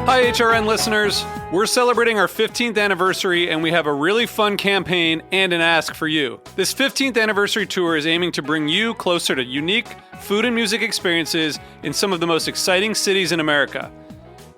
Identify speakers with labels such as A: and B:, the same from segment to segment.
A: Hi, HRN listeners. We're celebrating our 15th anniversary, and we have a really fun campaign and an ask for you. This 15th anniversary tour is aiming to bring you closer to unique food and music experiences in some of the most exciting cities in America.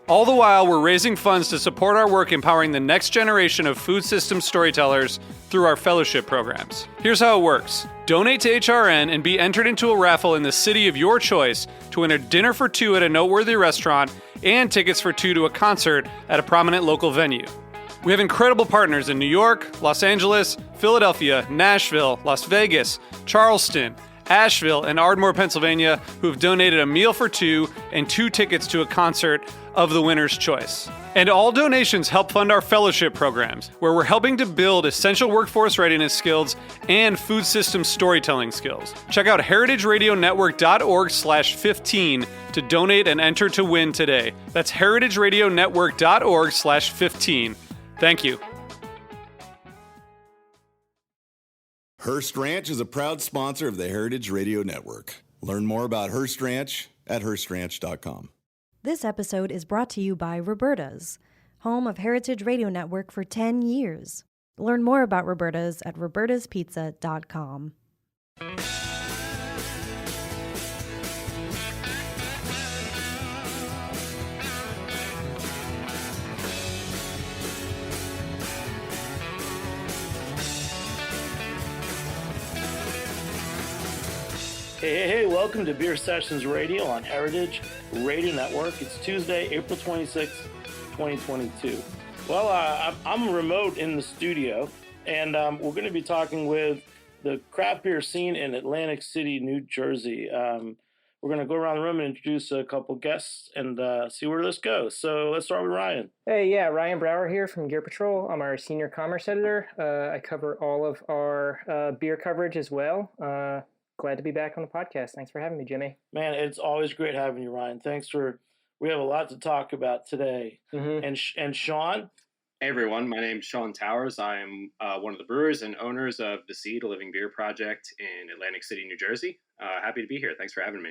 A: All the while, we're raising funds to support our work empowering the next generation of food systems storytellers through our fellowship programs. Here's how it works. Donate to HRN and be entered into a raffle in the city of your choice to win a dinner for two at a noteworthy restaurant and tickets for two to a concert at a prominent local venue. We have incredible partners in New York, Los Angeles, Philadelphia, Nashville, Las Vegas, Charleston, Asheville, and Ardmore, Pennsylvania, who have donated a meal for two and two tickets to a concert of the winner's choice. And all donations help fund our fellowship programs, where we're helping to build essential workforce readiness skills and food system storytelling skills. Check out heritageradionetwork.org/15 to donate and enter to win today. That's heritageradionetwork.org/15. Thank you.
B: Hearst Ranch is a proud sponsor of the Heritage Radio Network. Learn more about Hearst Ranch at HearstRanch.com.
C: This episode is brought to you by Roberta's, home of Heritage Radio Network for 10 years. Learn more about Roberta's at robertaspizza.com.
D: Hey, welcome to Beer Sessions Radio on Heritage Radio Network. It's Tuesday, April 26th, 2022. Well, I'm remote in the studio, and we're going to be talking with the craft beer scene in Atlantic City, New Jersey. We're going to go around the room and introduce a couple guests and see where this goes. So let's start with Ryan.
E: Hey, yeah, Ryan Brower here from Gear Patrol. I'm our senior commerce editor. I cover all of our beer coverage as well. Glad to be back on the podcast. Thanks for having me, Jimmy.
D: Man, it's always great having you, Ryan. We have a lot to talk about today. Mm-hmm. And Sean?
F: Hey, everyone. My name's Sean Towers. I am one of the brewers and owners of The Seed, a living beer project in Atlantic City, New Jersey. Happy to be here. Thanks for having me.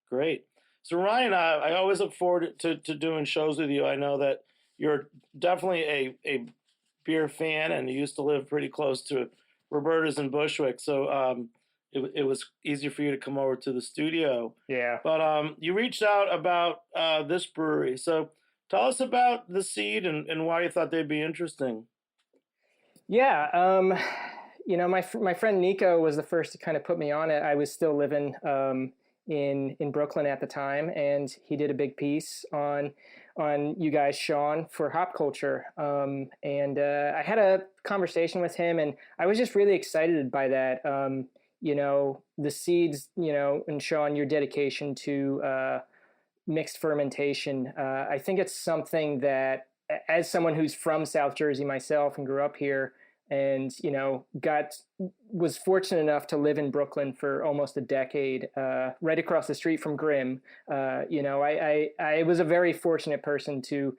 D: Great. So, Ryan, I always look forward to doing shows with you. I know that you're definitely a beer fan, and you used to live pretty close to Roberta's in Bushwick. So, it was easier for you to come over to the studio.
E: Yeah.
D: But you reached out about this brewery. So tell us about The Seed and why you thought they'd be interesting.
E: Yeah. My friend Nico was the first to kind of put me on it. I was still living in Brooklyn at the time, and he did a big piece on you guys, Sean, for Hop Culture. And I had a conversation with him, and I was just really excited by that. The seeds, and Sean, your dedication to mixed fermentation. I think it's something that, as someone who's from South Jersey myself and grew up here, and was fortunate enough to live in Brooklyn for almost a decade, right across the street from Grimm. I was a very fortunate person to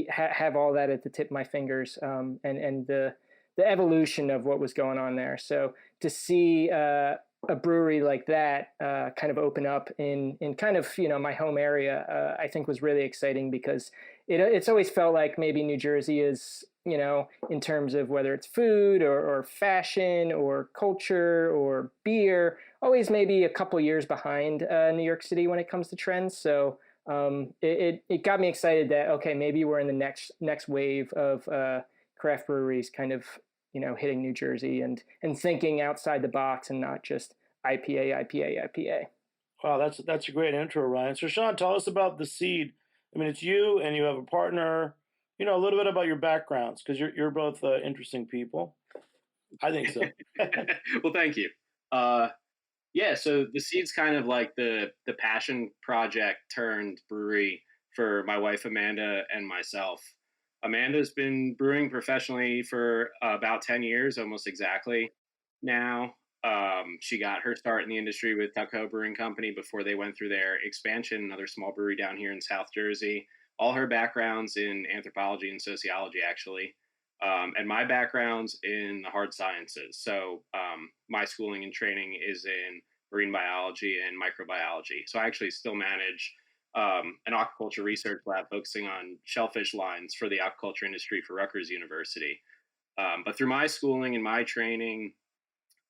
E: have all that at the tip of my fingers, and the evolution of what was going on there. So to see a brewery like that kind of open up in kind of, my home area, I think was really exciting, because it's always felt like maybe New Jersey is, in terms of whether it's food or fashion or culture or beer, always maybe a couple years behind New York City when it comes to trends. So it got me excited that, okay, maybe we're in the next wave of craft breweries kind of, hitting New Jersey and thinking outside the box and not just IPA.
D: Wow, that's a great intro, Ryan. So Sean, tell us about The Seed. I mean, it's you and you have a partner. A little bit about your backgrounds, because you're both interesting people. I think so.
F: Well, thank you. So The Seed's kind of like the passion project turned brewery for my wife Amanda and myself. Amanda's been brewing professionally for about 10 years, almost exactly now. She got her start in the industry with Tuckahoe Brewing Company before they went through their expansion, another small brewery down here in South Jersey. All her background's in anthropology and sociology, actually. And my background's in the hard sciences. So my schooling and training is in marine biology and microbiology. So I actually still manage an aquaculture research lab focusing on shellfish lines for the aquaculture industry for Rutgers University. But through my schooling and my training,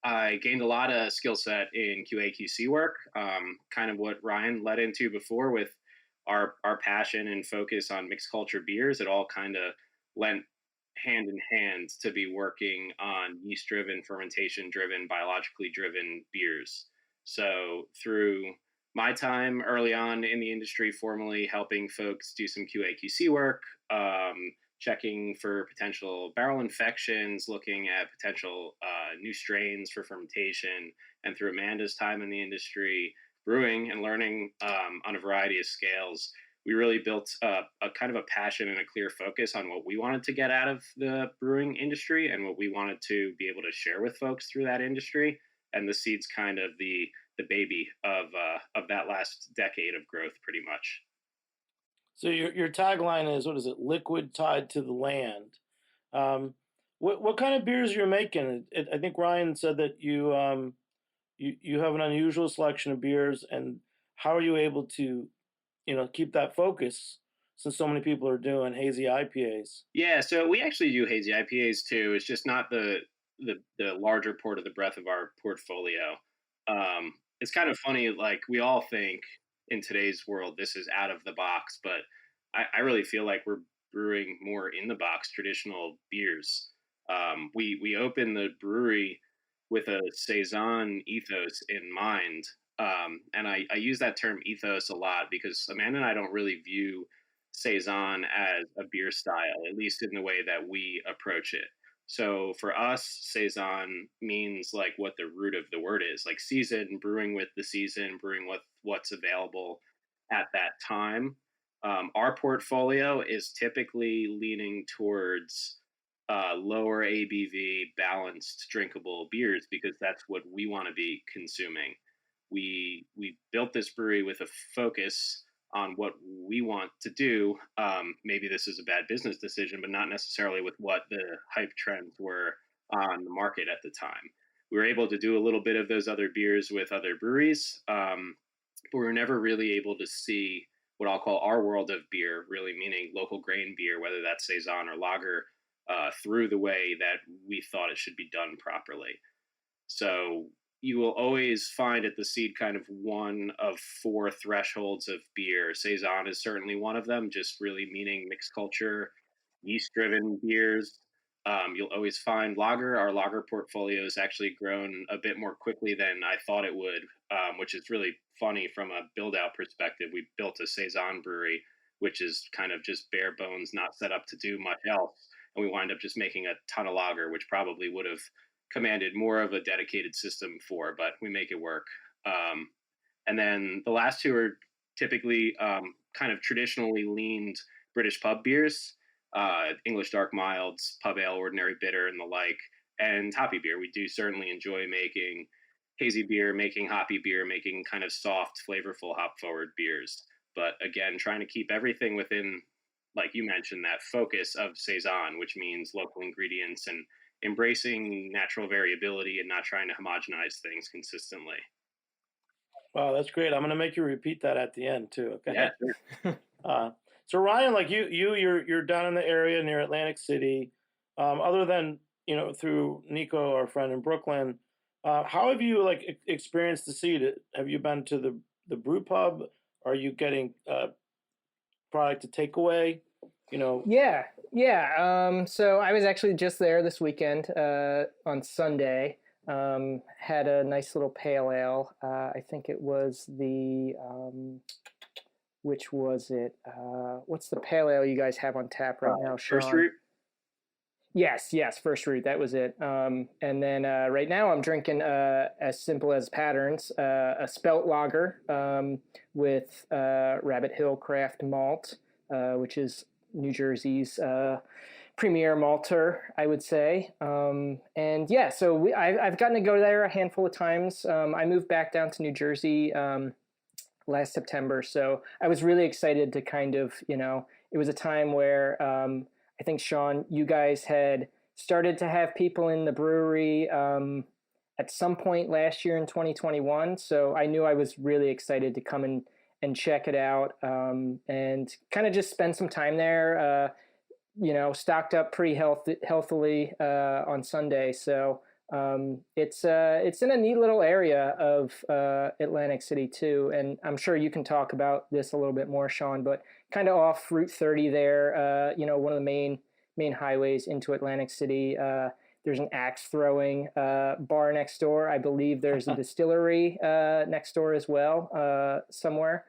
F: I gained a lot of skill set in QA/QC work, kind of what Ryan led into before with our passion and focus on mixed culture beers. It all kind of lent hand in hand to be working on yeast driven, fermentation driven, biologically driven beers. So through my time early on in the industry, formally helping folks do some QA/QC work, checking for potential barrel infections, looking at potential new strains for fermentation, and through Amanda's time in the industry, brewing and learning on a variety of scales, we really built a kind of a passion and a clear focus on what we wanted to get out of the brewing industry and what we wanted to be able to share with folks through that industry. And the seed's kind of the baby of that last decade of growth, pretty much.
D: So your tagline is, what is it? Liquid tied to the land. What kind of beers you're making? I think Ryan said that you have an unusual selection of beers, and how are you able to, keep that focus since so many people are doing hazy IPAs?
F: Yeah, so we actually do hazy IPAs too. It's just not the larger part of the breadth of our portfolio. It's kind of funny, like we all think in today's world this is out of the box, but I really feel like we're brewing more in the box traditional beers. We opened the brewery with a saison ethos in mind, and I use that term ethos a lot because Amanda and I don't really view saison as a beer style, at least in the way that we approach it. So for us, saison means like what the root of the word is, like season, brewing with the season, brewing with what's available at that time. Our portfolio is typically leaning towards lower ABV, balanced, drinkable beers because that's what we want to be consuming. We built this brewery with a focus on what we want to do. Maybe this is a bad business decision, but not necessarily with what the hype trends were on the market at the time. We were able to do a little bit of those other beers with other breweries, but we were never really able to see what I'll call our world of beer, really meaning local grain beer, whether that's saison or lager, through the way that we thought it should be done properly. So you will always find at the seed kind of one of four thresholds of beer. Saison is certainly one of them, just really meaning mixed culture, yeast-driven beers. You'll always find lager. Our lager portfolio has actually grown a bit more quickly than I thought it would, which is really funny from a build-out perspective. We built a saison brewery, which is kind of just bare bones, not set up to do much else. And we wind up just making a ton of lager, which probably would have commanded more of a dedicated system for, but we make it work. And then the last two are typically kind of traditionally leaned British pub beers, English dark milds, pub ale, ordinary bitter, and the like, and hoppy beer. We do certainly enjoy making hazy beer, making hoppy beer, making kind of soft, flavorful, hop-forward beers. But again, trying to keep everything within, like you mentioned, that focus of saison, which means local ingredients and embracing natural variability and not trying to homogenize things consistently.
D: Wow, that's great. I'm going to make you repeat that at the end too. Okay.
F: Yeah, sure.
D: So Ryan, like you're down in the area near Atlantic City. Other than through Nico, our friend in Brooklyn, how have you experienced the seed? Have you been to the brew pub? Are you getting product to take away?
E: Yeah. So I was actually just there this weekend on Sunday. Had a nice little pale ale. I think it was the which was it? What's the pale ale you guys have on tap right now, Sean?
F: First Root?
E: Yes, First Root. That was it. And then right now I'm drinking as simple as Patterns, a spelt lager with Rabbit Hill Craft Malt, which is New Jersey's premier malter, I would say. And yeah, so I've gotten to go there a handful of times. I moved back down to New Jersey last September, so I was really excited to kind of, it was a time where I think, Sean, you guys had started to have people in the brewery at some point last year in 2021. So I knew I was really excited to come and check it out, and kind of just spend some time there. Stocked up pretty healthily on Sunday. So it's in a neat little area of Atlantic City too, and I'm sure you can talk about this a little bit more, Sean. But kind of off Route 30 there, one of the main highways into Atlantic City. There's an axe throwing bar next door. I believe there's a distillery next door as well somewhere.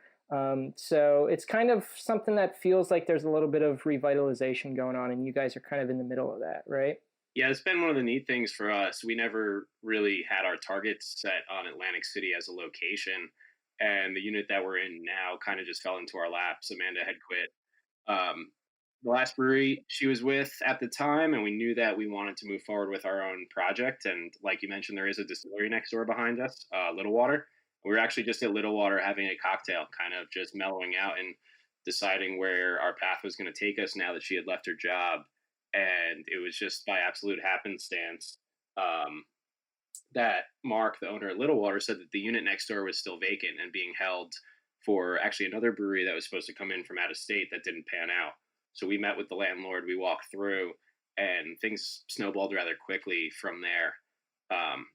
E: So it's kind of something that feels like there's a little bit of revitalization going on, and you guys are kind of in the middle of that, right?
F: Yeah, it's been one of the neat things for us. We never really had our targets set on Atlantic City as a location, and the unit that we're in now kind of just fell into our laps. Amanda had quit the last brewery she was with at the time, and we knew that we wanted to move forward with our own project. And like you mentioned, there is a distillery next door behind us, Little Water. We were actually just at Little Water having a cocktail, kind of just mellowing out and deciding where our path was going to take us now that she had left her job. And it was just by absolute happenstance that Mark, the owner at Little Water, said that the unit next door was still vacant and being held for actually another brewery that was supposed to come in from out of state that didn't pan out. So we met with the landlord, we walked through, and things snowballed rather quickly from there.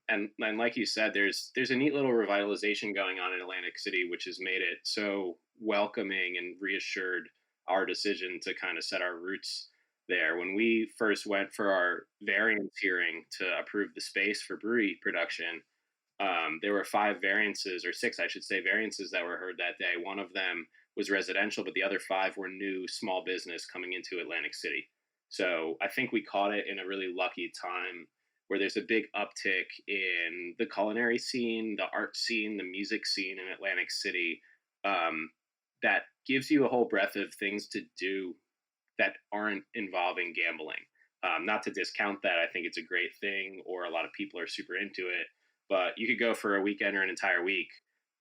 F: And like you said, there's a neat little revitalization going on in Atlantic City, which has made it so welcoming and reassured our decision to kind of set our roots there. When we first went for our variance hearing to approve the space for brewery production, there were 5 variances, or 6, I should say, variances that were heard that day. One of them was residential, but the other 5 were new small business coming into Atlantic City. So I think we caught it in a really lucky time where there's a big uptick in the culinary scene, the art scene, the music scene in Atlantic City, that gives you a whole breadth of things to do that aren't involving gambling. Not to discount that. I think it's a great thing, or a lot of people are super into it, but you could go for a weekend or an entire week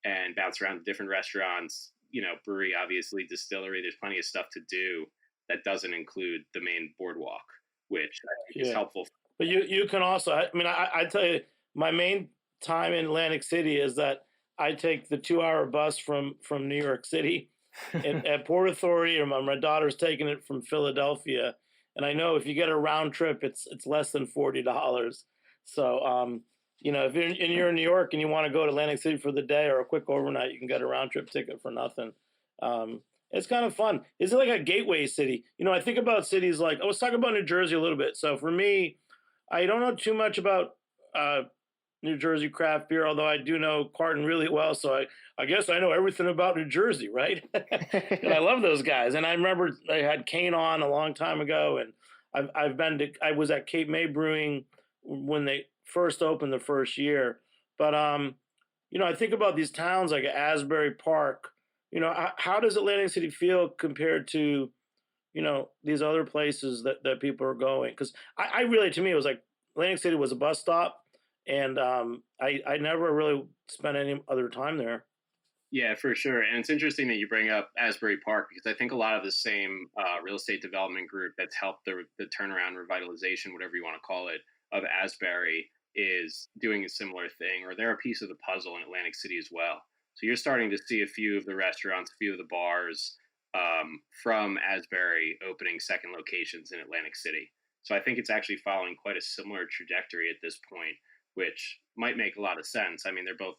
F: and bounce around to different restaurants, brewery, obviously, distillery. There's plenty of stuff to do that doesn't include the main boardwalk, which I think is helpful.
D: But you can also, I tell you, my main time in Atlantic City is that I take the 2-hour bus from New York City at Port Authority, or my daughter's taking it from Philadelphia. And I know if you get a round trip, it's less than $40. So, if you're in New York and you want to go to Atlantic City for the day or a quick overnight, you can get a round trip ticket for nothing. It's kind of fun. Is it like a gateway city? I think about cities like, let's talk about New Jersey a little bit. So for me, I don't know too much about New Jersey craft beer, although I do know Carton really well. So I guess I know everything about New Jersey, right? And I love those guys. And I remember I had Kane on a long time ago, and I was at Cape May Brewing when they first opened the first year. But I think about these towns like Asbury Park. How does Atlantic City feel compared to these other places that people are going? Because I really, to me, it was like Atlantic City was a bus stop, and I never really spent any other time there.
F: Yeah, for sure. And it's interesting that you bring up Asbury Park, because I think a lot of the same real estate development group that's helped the turnaround, revitalization, whatever you want to call it, of Asbury is doing a similar thing, or they're a piece of the puzzle in Atlantic City as well. So you're starting to see a few of the restaurants, a few of the bars from Asbury opening second locations in Atlantic City. So I think it's actually following quite a similar trajectory at this point, which might make a lot of sense. I mean, they're both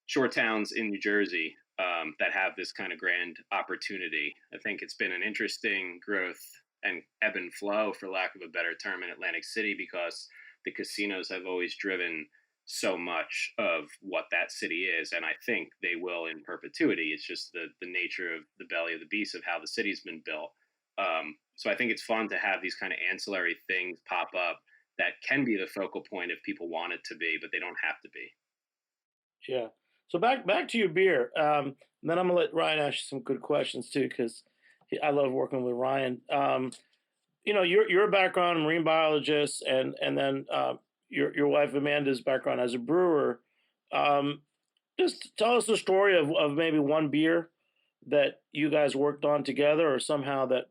F: shore towns in New Jersey that have this kind of grand opportunity. I think it's been an interesting growth and ebb and flow, for lack of a better term, in Atlantic City, because the casinos have always driven so much of what that city is, and I think they will in perpetuity. It's just the nature of the belly of the beast of how the city's been built. So I think it's fun to have these kind of ancillary things pop up that can be the focal point if people want it to be, but they don't have to be.
D: Yeah. So back to your beer. And then I'm gonna let Ryan ask you some good questions too, because I love working with Ryan. Your background, marine biologist, and then your wife Amanda's background as a brewer. Just tell us the story of maybe one beer that you guys worked on together, or somehow that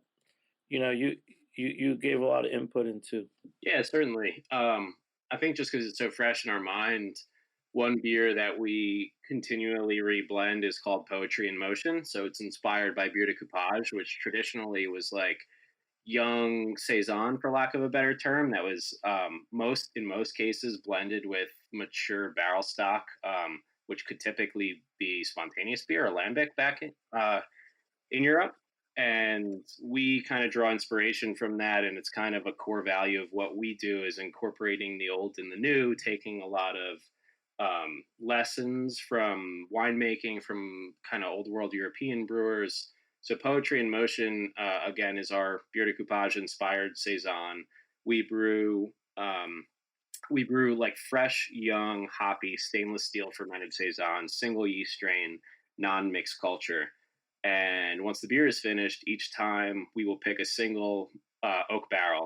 D: you gave a lot of input into.
F: Yeah, certainly. I think just because it's so fresh in our mind, one beer that we continually reblend is called Poetry in Motion. So it's inspired by Bière de Coupage, which traditionally was like young saison, for lack of a better term, that was in most cases blended with mature barrel stock, which could typically be spontaneous beer or lambic back in Europe. And we kind of draw inspiration from that, and it's kind of a core value of what we do is incorporating the old and the new, taking a lot of lessons from winemaking from kind of old world European brewers. So Poetry in Motion, again, is our Bière de Coupage inspired saison. We brew like fresh, young, hoppy, stainless steel fermented saison, single yeast strain, non-mixed culture. And once the beer is finished, each time we will pick a single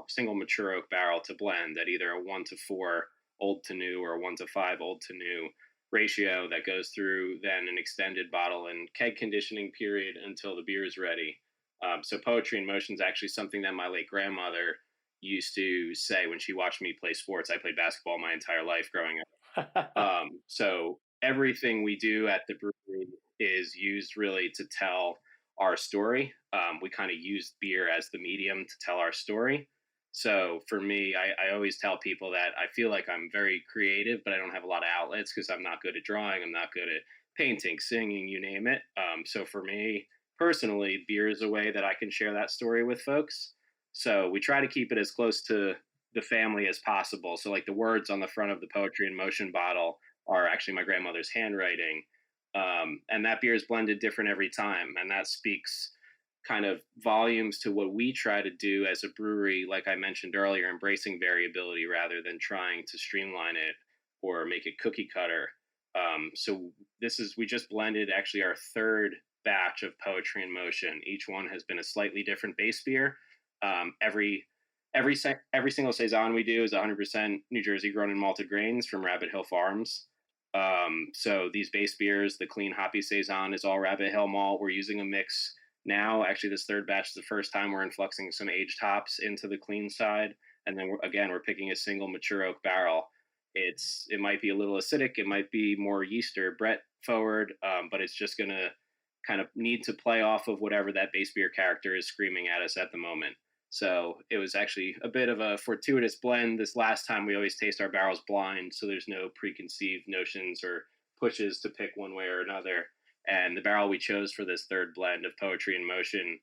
F: single mature oak barrel to blend at either a 1-to-4 old to new or a 1-to-5 old to new ratio that goes through then an extended bottle and keg conditioning period until the beer is ready. So Poetry in Motion is actually something that my late grandmother used to say when she watched me play sports. I played basketball my entire life growing up. So everything we do at the brewery is used really to tell our story. We kind of use beer as the medium to tell our story. So for me, I always tell people that I feel like I'm very creative, but I don't have a lot of outlets because I'm not good at drawing. I'm not good at painting, singing, you name it. So for me personally, beer is a way that I can share that story with folks. So we try to keep it as close to the family as possible. So like the words on the front of the Poetry in Motion bottle are actually my grandmother's handwriting. And that beer is blended different every time. And that speaks kind of volumes to what we try to do as a brewery, like I mentioned earlier, embracing variability rather than trying to streamline it or make it cookie cutter. So we just blended actually our third batch of Poetry in Motion. Each one has been a slightly different base beer. Every single saison we do is 100% New Jersey grown and malted grains from Rabbit Hill Farms. So these base beers, the clean hoppy saison is all Rabbit Hill malt. We're using a mix now. Actually, this third batch is the first time we're influxing some aged hops into the clean side. And then we're picking a single mature oak barrel. It might be a little acidic. It might be more yeast or Brett forward, but it's just going to kind of need to play off of whatever that base beer character is screaming at us at the moment. So it was actually a bit of a fortuitous blend. This last time we always taste our barrels blind, so there's no preconceived notions or pushes to pick one way or another. And the barrel we chose for this third blend of Poetry in Motion,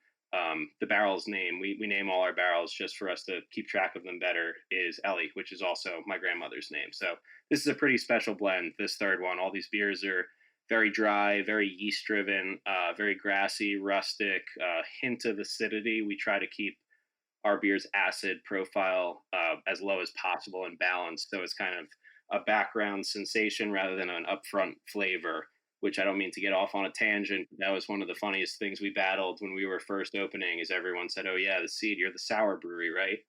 F: the barrel's name, we name all our barrels just for us to keep track of them better, is Ellie, which is also my grandmother's name. So this is a pretty special blend, this third one. All these beers are very dry, very yeast driven, very grassy, rustic, hint of acidity. We try to keep our beer's acid profile as low as possible and balanced. So it's kind of a background sensation rather than an upfront flavor, which I don't mean to get off on a tangent. That was one of the funniest things we battled when we were first opening is everyone said, "Oh yeah, the Seed, you're the sour brewery, right?"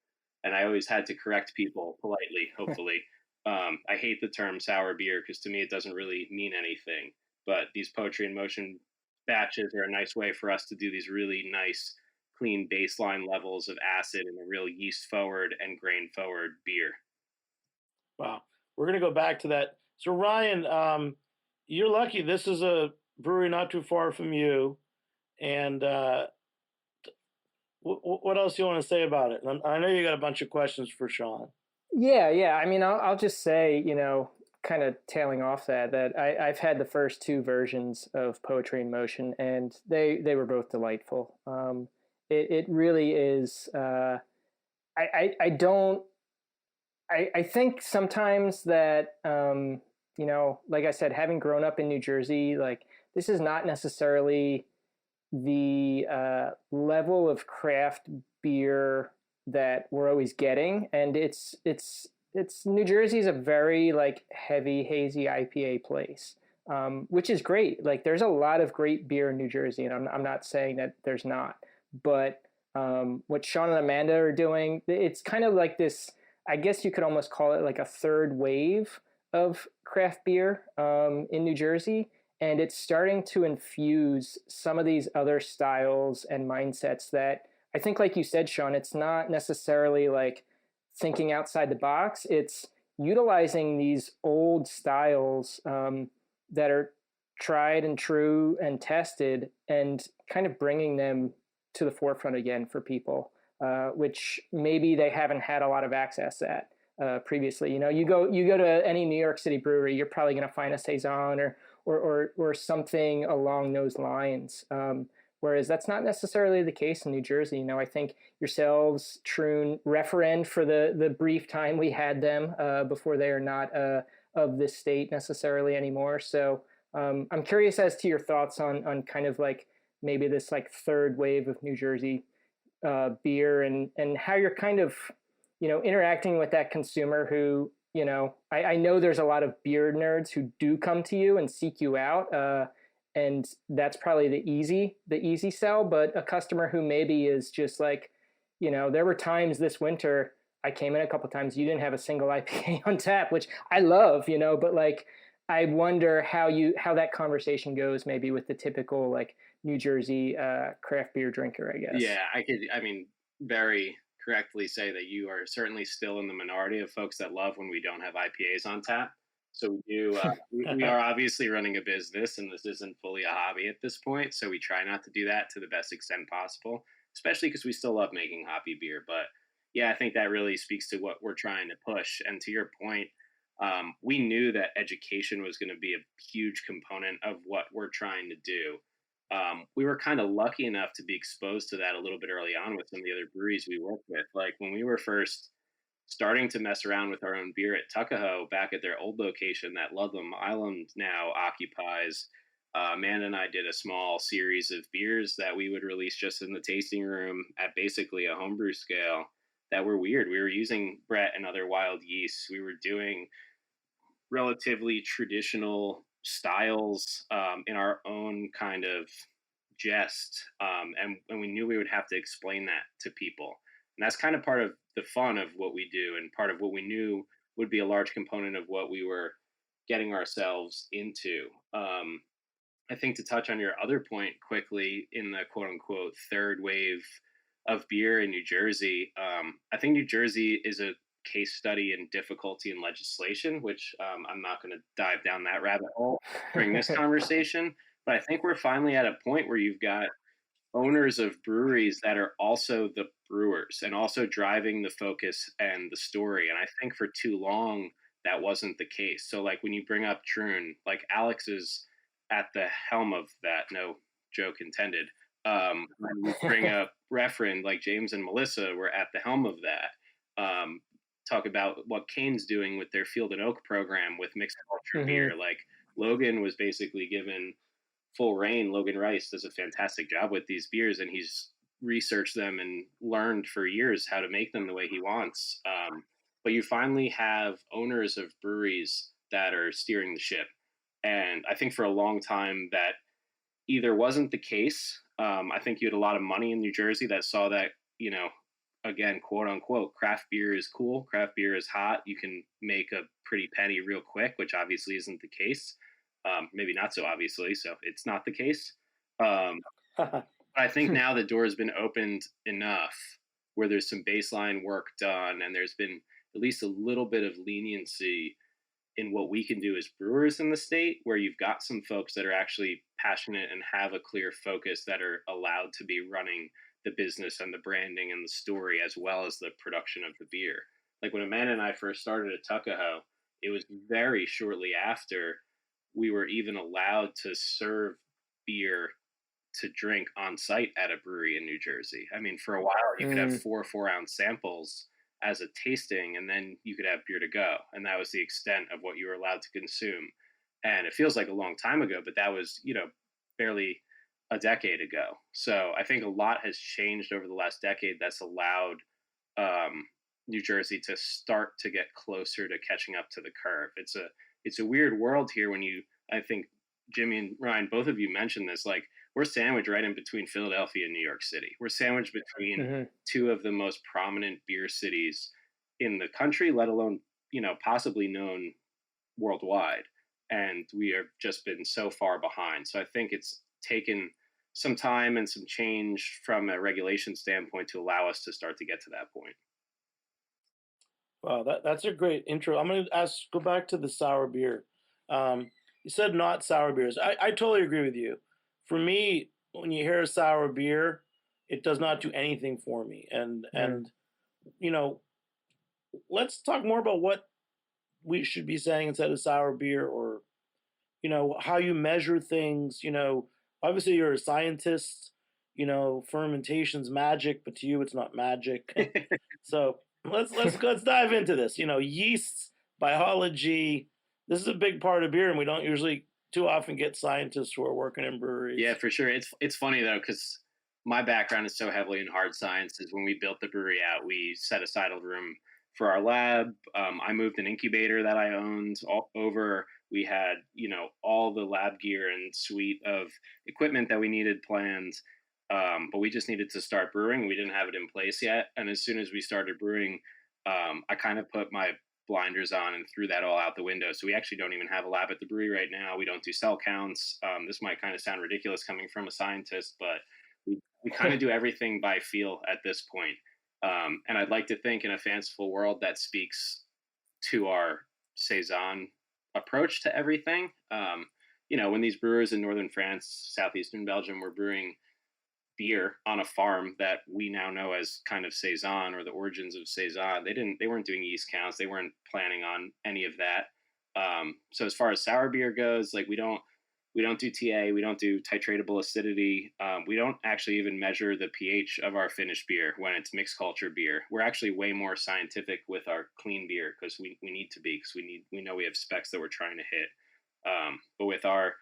F: And I always had to correct people politely, hopefully. I hate the term sour beer because to me it doesn't really mean anything. But these Poetry in Motion batches are a nice way for us to do these really nice, clean baseline levels of acid in a real yeast forward and grain forward beer.
D: Wow. We're going to go back to that. So Ryan, you're lucky. This is a brewery not too far from you. And what else do you want to say about it? I know you got a bunch of questions for Sean.
E: Yeah. I mean, I'll just say, kind of tailing off that I've had the first two versions of Poetry in Motion, and they were both delightful. It really is. I think sometimes that, like I said, having grown up in New Jersey, like this is not necessarily the level of craft beer that we're always getting. And it's New Jersey is a very like heavy, hazy IPA place, which is great. Like there's a lot of great beer in New Jersey, and I'm not saying that there's not. But what Sean and Amanda are doing, it's kind of like this, I guess you could almost call it like a third wave of craft beer in New Jersey. And it's starting to infuse some of these other styles and mindsets that I think, like you said, Sean, it's not necessarily like thinking outside the box. It's utilizing these old styles that are tried and true and tested, and kind of bringing them to the forefront again for people, which maybe they haven't had a lot of access at previously. You go to any New York City brewery, you're probably going to find a saison or something along those lines. Whereas that's not necessarily the case in New Jersey. I think yourselves, Troon, Referend, for the brief time we had them before they are not of this state necessarily anymore. So I'm curious as to your thoughts on kind of like maybe this like third wave of New Jersey beer, and how you're kind of, interacting with that consumer who, I know there's a lot of beer nerds who do come to you and seek you out. And that's probably the easy sell, but a customer who maybe is just like, there were times this winter I came in a couple of times, you didn't have a single IPA on tap, which I love, but like, I wonder how that conversation goes maybe with the typical like New Jersey craft beer drinker, I guess.
F: Yeah, very correctly say that you are certainly still in the minority of folks that love when we don't have IPAs on tap. So we do. We are obviously running a business, and this isn't fully a hobby at this point. So we try not to do that to the best extent possible, especially because we still love making hoppy beer. But yeah, I think that really speaks to what we're trying to push. And to your point, we knew that education was going to be a huge component of what we're trying to do. We were kind of lucky enough to be exposed to that a little bit early on with some of the other breweries we worked with. Like when we were first starting to mess around with our own beer at Tuckahoe back at their old location that Ludlam Island now occupies, Amanda and I did a small series of beers that we would release just in the tasting room at basically a homebrew scale that were weird. We were using Brett and other wild yeasts. We were doing relatively traditional styles in our own kind of jest. And we knew we would have to explain that to people. And that's kind of part of the fun of what we do, and part of what we knew would be a large component of what we were getting ourselves into. I think to touch on your other point quickly, in the quote unquote third wave of beer in New Jersey, I think New Jersey is a case study in difficulty in legislation, which I'm not going to dive down that rabbit hole during this conversation. But I think we're finally at a point where you've got owners of breweries that are also the brewers and also driving the focus and the story. And I think for too long, that wasn't the case. So like when you bring up Troon, like Alex is at the helm of that, no joke intended. When you bring up Referend, like James and Melissa were at the helm of that. Talk about what Kane's doing with their Field and Oak program with mixed culture beer. Like Logan was basically given full reign. Logan Rice does a fantastic job with these beers, and he's researched them and learned for years how to make them the way he wants. But you finally have owners of breweries that are steering the ship. And I think for a long time that either wasn't the case. I think you had a lot of money in New Jersey that saw that, again, quote unquote, craft beer is cool. Craft beer is hot. You can make a pretty penny real quick, which obviously isn't the case. Maybe not so obviously. So it's not the case. I think now the door has been opened enough where there's some baseline work done, and there's been at least a little bit of leniency in what we can do as brewers in the state, where you've got some folks that are actually passionate and have a clear focus that are allowed to be running the business and the branding and the story, as well as the production of the beer. Like when Amanda and I first started at Tuckahoe, it was very shortly after we were even allowed to serve beer to drink on site at a brewery in New Jersey. I mean, for a while you could have 4-ounce samples as a tasting, and then you could have beer to go. And that was the extent of what you were allowed to consume. And it feels like a long time ago, but that was, barely a decade ago. So I think a lot has changed over the last decade that's allowed New Jersey to start to get closer to catching up to the curve. It's a weird world here when I think Jimmy and Ryan, both of you mentioned this, like we're sandwiched right in between Philadelphia and New York City. We're sandwiched between two of the most prominent beer cities in the country, let alone, possibly known worldwide. And we have just been so far behind. So I think it's taken some time and some change from a regulation standpoint to allow us to start to get to that point.
D: Wow, that's a great intro. I'm going to go back to the sour beer. You said not sour beers. I totally agree with you. For me, when you hear a sour beer, it does not do anything for me. And you know, let's talk more about what we should be saying instead of sour beer, or how you measure things. Obviously you're a scientist. Fermentation's magic, but to you it's not magic. So let's dive into this. Yeasts, biology. This is a big part of beer, and we don't usually too often get scientists who are working in breweries.
F: Yeah, for sure. It's funny though, because my background is so heavily in hard sciences. When we built the brewery out, we set aside a room for our lab. I moved an incubator that I owned all over. We had, all the lab gear and suite of equipment that we needed planned. But we just needed to start brewing. We didn't have it in place yet. And as soon as we started brewing, I kind of put my blinders on and threw that all out the window. So we actually don't even have a lab at the brewery right now. We don't do cell counts. This might kind of sound ridiculous coming from a scientist, but we kind of do everything by feel at this point. And I'd like to think in a fanciful world that speaks to our Saison approach to everything. When these brewers in northern France, southeastern Belgium were brewing beer on a farm that we now know as kind of Saison, or the origins of Saison, they weren't doing yeast counts. They weren't planning on any of that. So as far as sour beer goes, like we don't do TA, we don't do titratable acidity. We don't actually even measure the pH of our finished beer when it's mixed culture beer. We're actually way more scientific with our clean beer because we need to be, because we know we have specs that we're trying to hit. But with our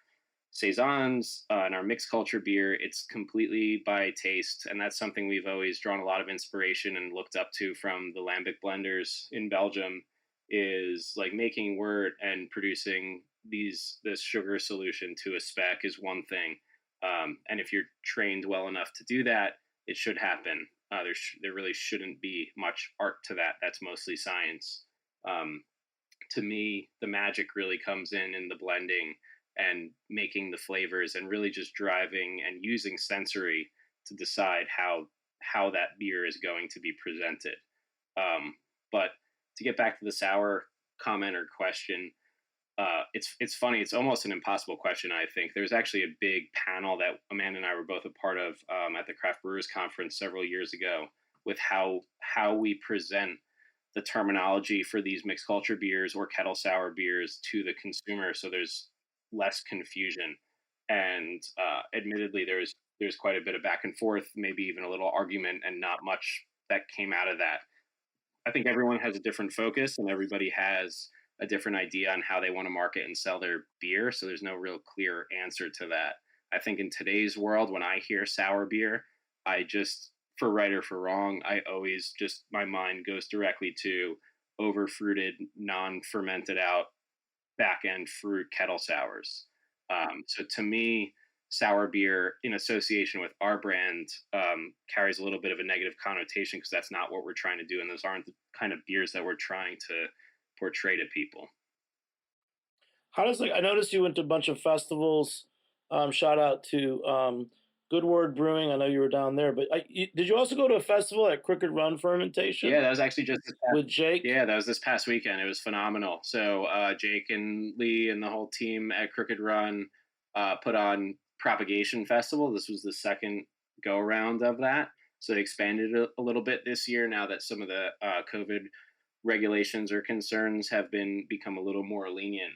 F: Saisons and our mixed culture beer, it's completely by taste, and that's something we've always drawn a lot of inspiration and looked up to from the lambic blenders in Belgium. Is like making wort and producing this sugar solution to a spec is one thing, and if you're trained well enough to do that, it should happen. There really shouldn't be much art to that. That's mostly science. To me, the magic really comes in the blending and making the flavors, and really just driving and using sensory to decide how that beer is going to be presented. But to get back to the sour comment or question, it's funny. It's almost an impossible question, I think. There's actually a big panel that Amanda and I were both a part of at the Craft Brewers Conference several years ago, with how we present the terminology for these mixed culture beers or kettle sour beers to the consumer, so there's less confusion. And admittedly, there's quite a bit of back and forth, maybe even a little argument, and not much that came out of that. I think everyone has a different focus, and everybody has a different idea on how they want to market and sell their beer. So there's no real clear answer to that. I think in today's world, when I hear sour beer, I just, for right or for wrong, I always just, my mind goes directly to over fruited, non fermented out back end fruit kettle sours. So to me, sour beer in association with our brand carries a little bit of a negative connotation, because that's not what we're trying to do, and those aren't the kind of beers that we're trying to portray to people.
D: How does, I noticed you went to a bunch of festivals. Shout out to Good Word Brewing. I know you were down there, but did you also go to a festival at Crooked Run Fermentation?
F: Yeah, that was actually just
D: with Jake.
F: Yeah, that was this past weekend. It was phenomenal. So Jake and Lee and the whole team at Crooked Run put on Propagation Festival. This was the second go around of that. So they expanded it a little bit this year, now that some of the COVID regulations or concerns have become a little more lenient.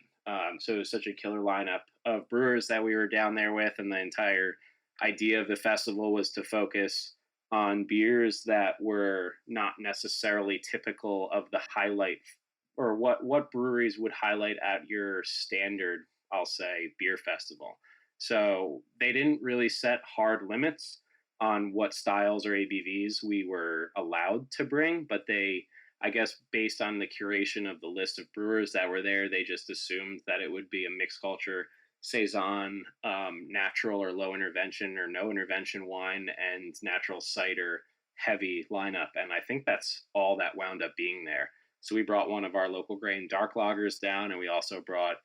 F: So it was such a killer lineup of brewers that we were down there with, and the entire idea of the festival was to focus on beers that were not necessarily typical of the highlight, or what breweries would highlight at your standard, I'll say, beer festival. So they didn't really set hard limits on what styles or ABVs we were allowed to bring, but they, I guess, based on the curation of the list of brewers that were there, they just assumed that it would be a mixed culture Saison, natural or low intervention or no intervention wine, and natural cider heavy lineup. And I think that's all that wound up being there. So we brought one of our local grain dark lagers down, and we also brought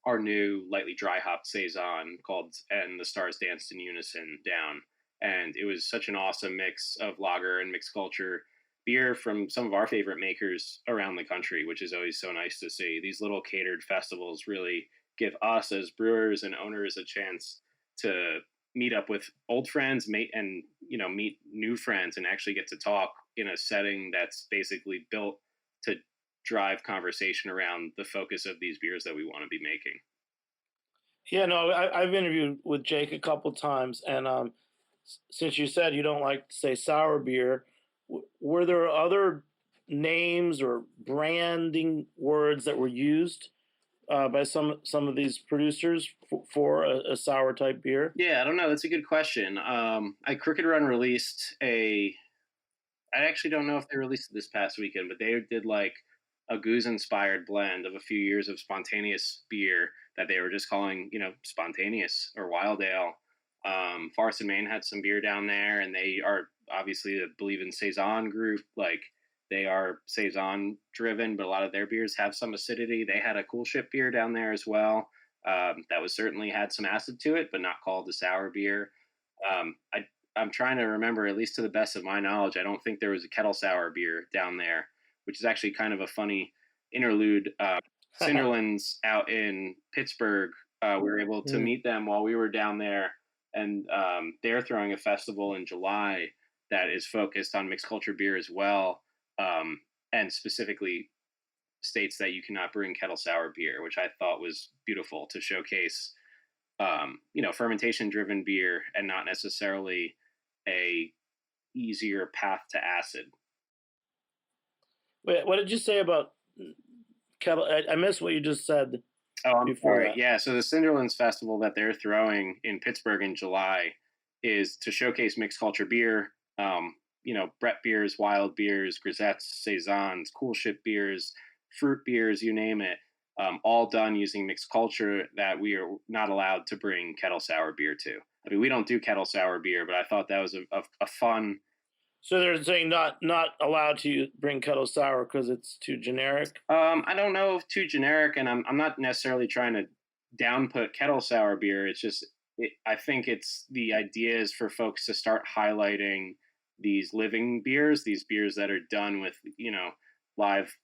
F: our new lightly dry hopped Saison called And the Stars Danced in Unison down. And it was such an awesome mix of lager and mixed culture beer from some of our favorite makers around the country, which is always so nice to see. These little catered festivals really give us as brewers and owners a chance to meet up with old friends, meet new friends, and actually get to talk in a setting that's basically built to drive conversation around the focus of these beers that we want to be making.
D: Yeah, no, I've interviewed with Jake a couple times, and since you said you don't like to say sour beer, were there other names or branding words that were used by some of these producers for a sour type beer?
F: Yeah, I don't know. That's a good question. Crooked Run released a. I actually don't know if they released it this past weekend, but they did like a goose inspired blend of a few years of spontaneous beer that they were just calling, spontaneous or wild ale. Forest and Maine had some beer down there, and they are obviously believe in saison group. Like they are saison driven, but a lot of their beers have some acidity. They had a Cool Ship beer down there as well. That was certainly had some acid to it, but not called a sour beer. I'm trying to remember, at least to the best of my knowledge, I don't think there was a kettle sour beer down there, which is actually kind of a funny interlude. Cinderlands out in Pittsburgh, we were able to meet them while we were down there, and they're throwing a festival in July that is focused on mixed culture beer as well, and specifically states that you cannot bring kettle sour beer, which I thought was beautiful to showcase, fermentation driven beer and not necessarily a easier path to acid.
D: Wait, what did you say about kettle? I missed what you just said.
F: Oh, I'm sorry. Yeah, so the Cinderlands Festival that they're throwing in Pittsburgh in July is to showcase mixed culture beer. Brett beers, wild beers, grisettes, saisons, Cool Ship beers, fruit beers, you name it, all done using mixed culture that we are not allowed to bring kettle sour beer to. I mean, we don't do kettle sour beer, but I thought that was a fun.
D: So they're saying not allowed to bring kettle sour because it's too generic?
F: I don't know if too generic, and I'm not necessarily trying to downput kettle sour beer. It's just I think it's the idea is for folks to start highlighting these living beers, these beers that are done with live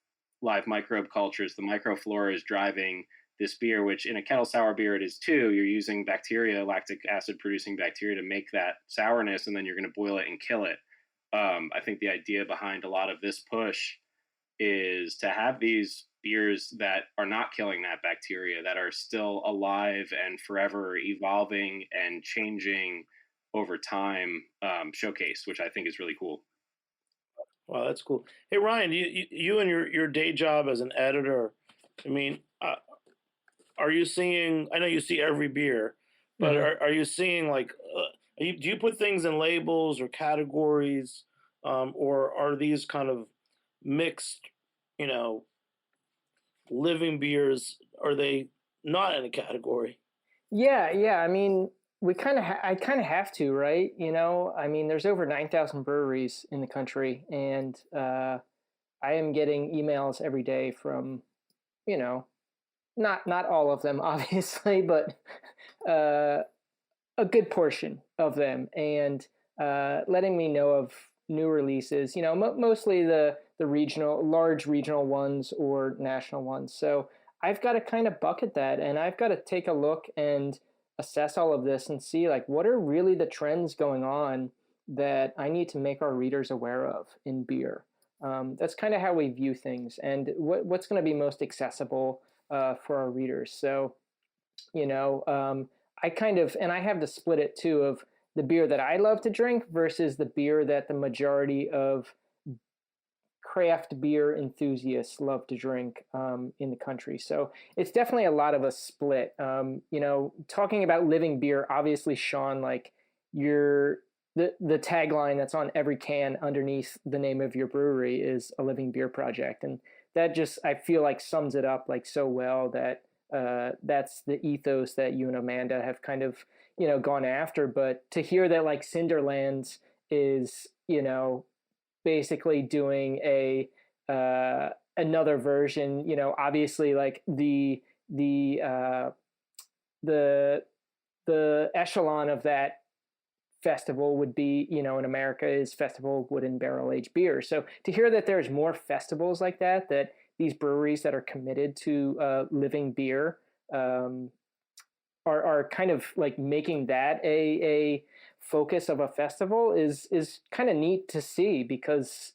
F: microbe cultures. The microflora is driving this beer, which in a kettle sour beer it is too. You're using bacteria, lactic acid producing bacteria, to make that sourness, and then you're going to boil it and kill it. I think the idea behind a lot of this push is to have these beers that are not killing that bacteria, that are still alive and forever evolving and changing over time, showcase, which I think is really cool.
D: Wow, that's cool. Hey, Ryan, you and your day job as an editor, I mean, are you seeing, I know you see every beer, but are you seeing like, do you put things in labels or categories, or are these kind of mixed, living beers? Are they not in a category?
E: Yeah. I mean, I kind of have to, right? I mean, there's over 9,000 breweries in the country, and I am getting emails every day from, not all of them, obviously, but a good portion of them, and letting me know of new releases. Mostly the large regional ones or national ones. So I've got to kind of bucket that, and I've got to take a look and assess all of this and see like what are really the trends going on that I need to make our readers aware of in beer. That's kind of how we view things, and what's going to be most accessible for our readers. So, I have to split it too of the beer that I love to drink versus the beer that the majority of craft beer enthusiasts love to drink in the country. So it's definitely a lot of a split. Talking about living beer, obviously, Sean, like the tagline that's on every can underneath the name of your brewery is a living beer project. And that just, I feel like sums it up like so well that that's the ethos that you and Amanda have kind of, gone after. But to hear that like Cinderlands is, basically doing another version, obviously like the echelon of that festival would be, in America is Festival of Wooden Barrel Aged Beer. So to hear that there's more festivals like that these breweries that are committed to living beer are kind of like making that a focus of a festival is kind of neat to see, because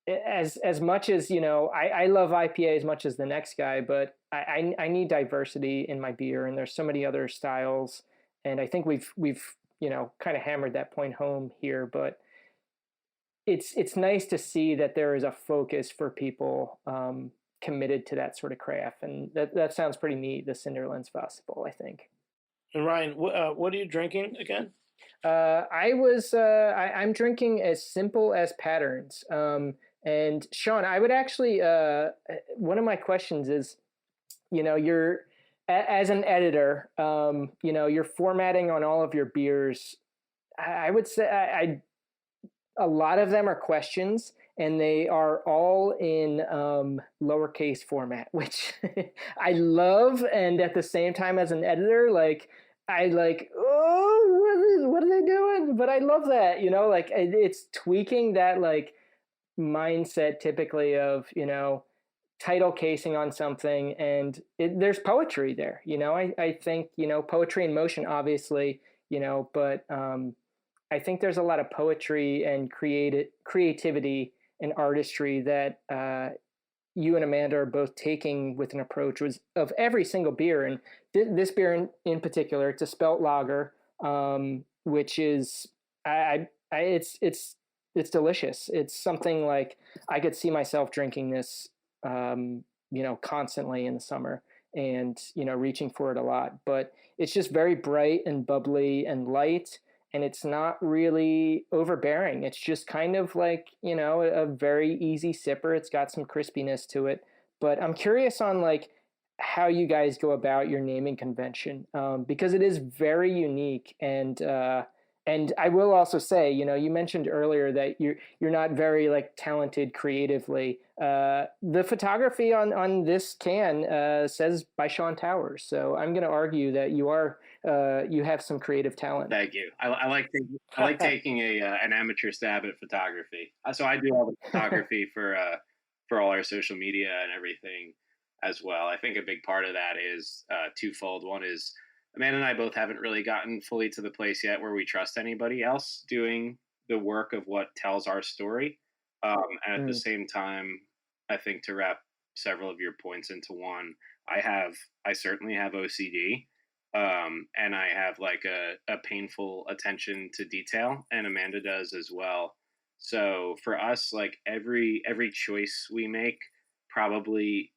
E: as much as I love IPA as much as the next guy, but I need diversity in my beer, and there's so many other styles, and I think we've kind of hammered that point home here. But it's nice to see that there is a focus for people committed to that sort of craft, and that sounds pretty neat. The Cinderlands Festival, I think.
D: And Ryan, what are you drinking again?
E: I'm drinking as simple as patterns. And Sean, I would actually, one of my questions is, you're as an editor, you're formatting on all of your beers. I would say a lot of them are questions, and they are all in lowercase format, which I love. And at the same time, as an editor, what are they doing? But I love that, like it's tweaking that like mindset typically of, title casing on something, and there's poetry there. I think, poetry in motion, obviously, but I think there's a lot of poetry and creativity and artistry that you and Amanda are both taking with an approach of every single beer. And this beer in particular, it's a spelt lager, which is, it's delicious. It's something like I could see myself drinking this, constantly in the summer, and, reaching for it a lot. But it's just very bright and bubbly and light, and it's not really overbearing. It's just kind of like, a very easy sipper. It's got some crispiness to it. But I'm curious on like how you guys go about your naming convention, because it is very unique. And I will also say, you mentioned earlier that you're not very like talented creatively. The photography on this can says by Sean Towers, so I'm going to argue that you have some creative talent.
F: Thank you. I like taking an amateur stab at photography. So I do all the photography for all our social media and everything as well. I think a big part of that is twofold. One is Amanda and I both haven't really gotten fully to the place yet where we trust anybody else doing the work of what tells our story. And at the same time, I think to wrap several of your points into one, I certainly have OCD, and I have like a painful attention to detail, and Amanda does as well. So for us, like every choice we make probably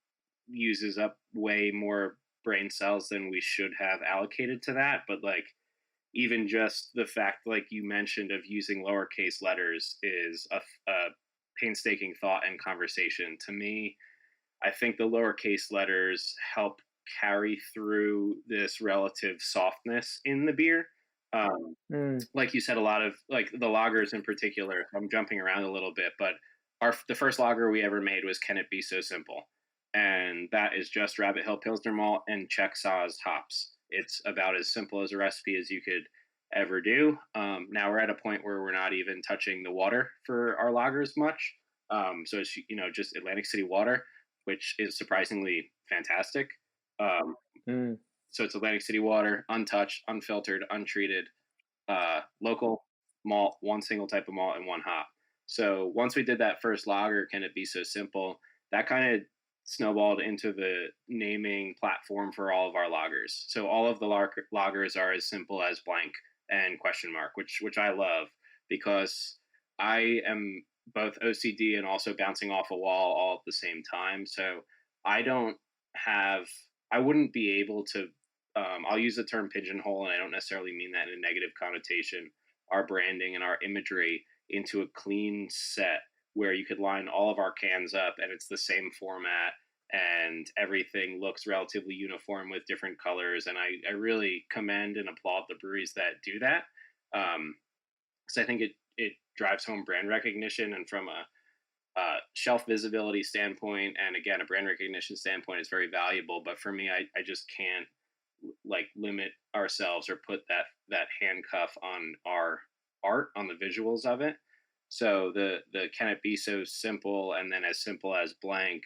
F: uses up way more brain cells than we should have allocated to that. But like even just the fact, like you mentioned, of using lowercase letters is a painstaking thought and conversation. To me, I think the lowercase letters help carry through this relative softness in the beer. Like you said, a lot of like the lagers in particular, I'm jumping around a little bit, but the first lager we ever made was Can It Be So Simple? And that is just Rabbit Hill Pilsner malt and Czech Saaz hops. It's about as simple as a recipe as you could ever do. Now we're at a point where we're not even touching the water for our lagers much. So it's, just Atlantic City water, which is surprisingly fantastic. So it's Atlantic City water, untouched, unfiltered, untreated, local malt, one single type of malt and one hop. So once we did that first lager, Can It Be So Simple? That kind of snowballed into the naming platform for all of our lagers. So all of the lagers are as simple as blank and question mark, which I love, because I am both OCD and also bouncing off a wall all at the same time. So I wouldn't be able to, I'll use the term pigeonhole, and I don't necessarily mean that in a negative connotation, our branding and our imagery into a clean set where you could line all of our cans up and it's the same format and everything looks relatively uniform with different colors. And I really commend and applaud the breweries that do that. So I think it drives home brand recognition, and from a shelf visibility standpoint, and again, a brand recognition standpoint, is very valuable. But for me, I just can't like limit ourselves or put that handcuff on our art, on the visuals of it. So the can it be so simple and then as simple as blank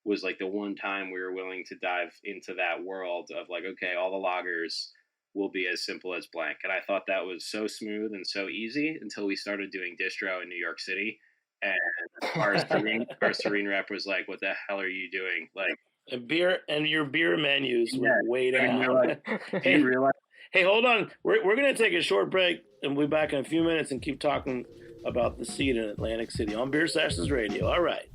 F: was like the one time we were willing to dive into that world of like, okay, all the loggers will be as simple as blank. And I thought that was so smooth and so easy until we started doing distro in New York City. And our serene rep was like, what the hell are you doing? Like,
D: And beer and your beer menus
F: yeah,
D: were way
F: I mean,
D: down.
F: you're like, do you realize?
D: Hey, hold on. We're going to take a short break and we'll be back in a few minutes and keep talking about the Seed in Atlantic City on Beer Sessions Radio. All right.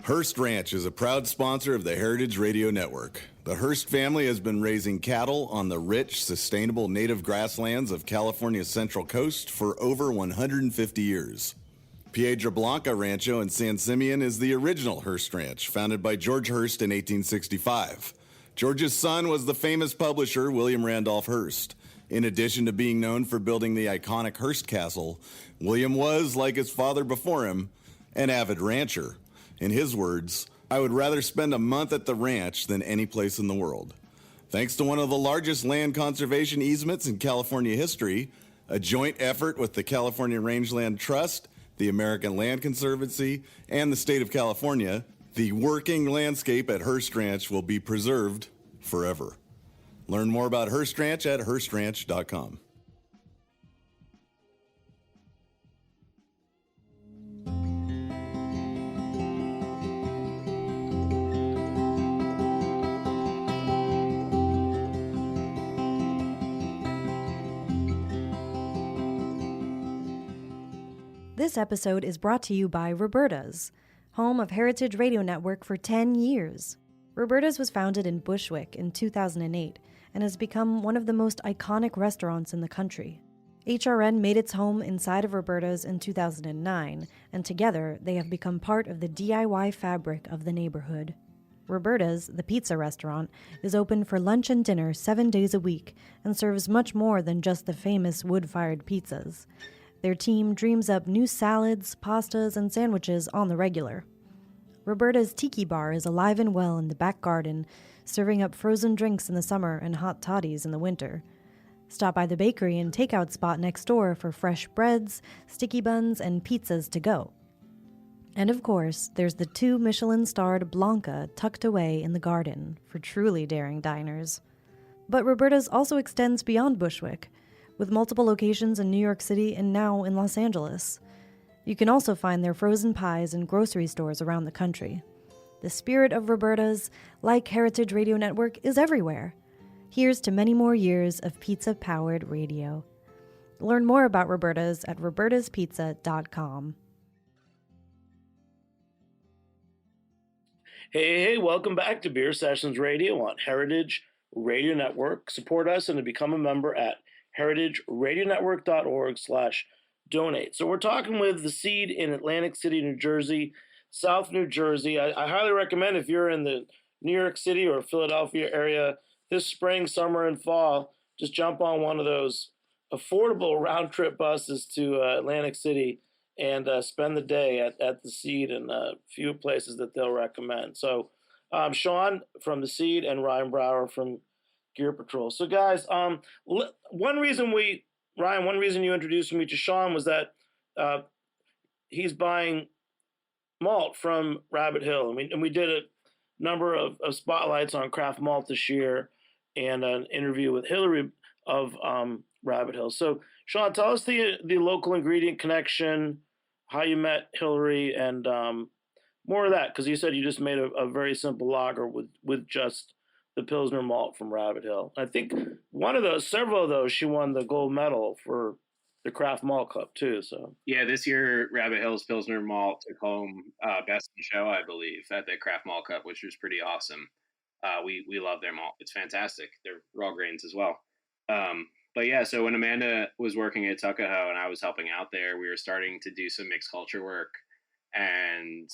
B: Hearst Ranch is a proud sponsor of the Heritage Radio Network. The Hearst family has been raising cattle on the rich, sustainable native grasslands of California's Central Coast for over 150 years. Piedra Blanca Rancho in San Simeon is the original Hearst Ranch, founded by George Hearst in 1865. George's son was the famous publisher William Randolph Hearst. In addition to being known for building the iconic Hearst Castle, William was, like his father before him, an avid rancher. In his words, "I would rather spend a month at the ranch than any place in the world." Thanks to one of the largest land conservation easements in California history, a joint effort with the California Rangeland Trust, the American Land Conservancy, and the state of California, the working landscape at Hearst Ranch will be preserved forever. Learn more about Hearst Ranch at HearstRanch.com.
C: This episode is brought to you by Roberta's, home of Heritage Radio Network for 10 years. Roberta's was founded in Bushwick in 2008 and has become one of the most iconic restaurants in the country. HRN made its home inside of Roberta's in 2009, and together they have become part of the DIY fabric of the neighborhood. Roberta's, the pizza restaurant, is open for lunch and dinner 7 days a week and serves much more than just the famous wood-fired pizzas. Their team dreams up new salads, pastas, and sandwiches on the regular. Roberta's Tiki Bar is alive and well in the back garden, serving up frozen drinks in the summer and hot toddies in the winter. Stop by the bakery and takeout spot next door for fresh breads, sticky buns, and pizzas to go. And of course, there's the 2 Michelin-starred Blanca tucked away in the garden for truly daring diners. But Roberta's also extends beyond Bushwick, with multiple locations in New York City and now in Los Angeles. You can also find their frozen pies in grocery stores around the country. The spirit of Roberta's, like Heritage Radio Network, is everywhere. Here's to many more years of pizza-powered radio. Learn more about Roberta's at robertaspizza.com.
D: Hey, welcome back to Beer Sessions Radio on Heritage Radio Network. Support us and to become a member at heritageradionetwork.org/donate. So we're talking with the Seed in Atlantic City, New Jersey, South New Jersey. I highly recommend if you're in the New York City or Philadelphia area this spring, summer, and fall, just jump on one of those affordable round-trip buses to Atlantic City and spend the day at the Seed and a few places that they'll recommend. So Sean from the Seed and Ryan Brower from Gear Patrol. So guys, one reason you introduced me to Sean was that he's buying malt from Rabbit Hill, and we did a number of spotlights on craft malt this year, and an interview with Hillary of Rabbit Hill. So Sean, tell us the local ingredient connection, how you met Hillary, and more of that, because you said you just made a very simple lager with just the Pilsner malt from Rabbit Hill. I think several of those, she won the gold medal for the Craft Malt Cup too. So
F: Yeah, this year Rabbit Hill's Pilsner malt took home best in show, I believe, at the Craft Malt Cup, which was pretty awesome. We love their malt; it's fantastic. They're raw grains as well. But yeah, so when Amanda was working at Tuckahoe and I was helping out there, we were starting to do some mixed culture work, and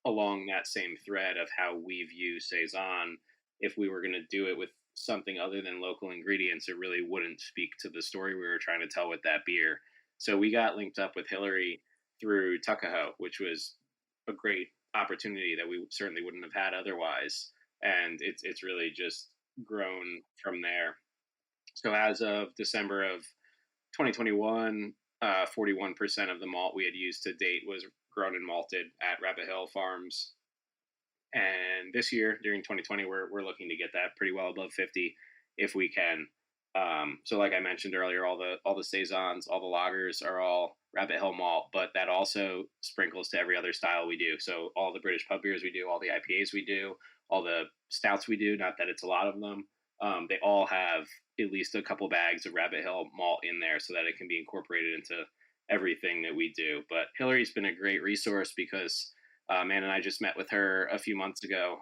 F: along that same thread of how we view saison, if we were going to do it with something other than local ingredients, it really wouldn't speak to the story we were trying to tell with that beer. So we got linked up with Hillary through Tuckahoe, which was a great opportunity that we certainly wouldn't have had otherwise. and it's really just grown from there. So as of December of 2021, 41% of the malt we had used to date was grown and malted at Rabbit Hill Farms. And this year, during 2020, we're looking to get that pretty well above 50 if we can. So like I mentioned earlier, all the saisons, all the lagers are all Rabbit Hill malt, but that also sprinkles to every other style we do. So all the British pub beers we do, all the IPAs we do, all the stouts we do, not that it's a lot of them, they all have at least a couple bags of Rabbit Hill malt in there so that it can be incorporated into everything that we do. But Hillary's been a great resource because Ann and I just met with her a few months ago,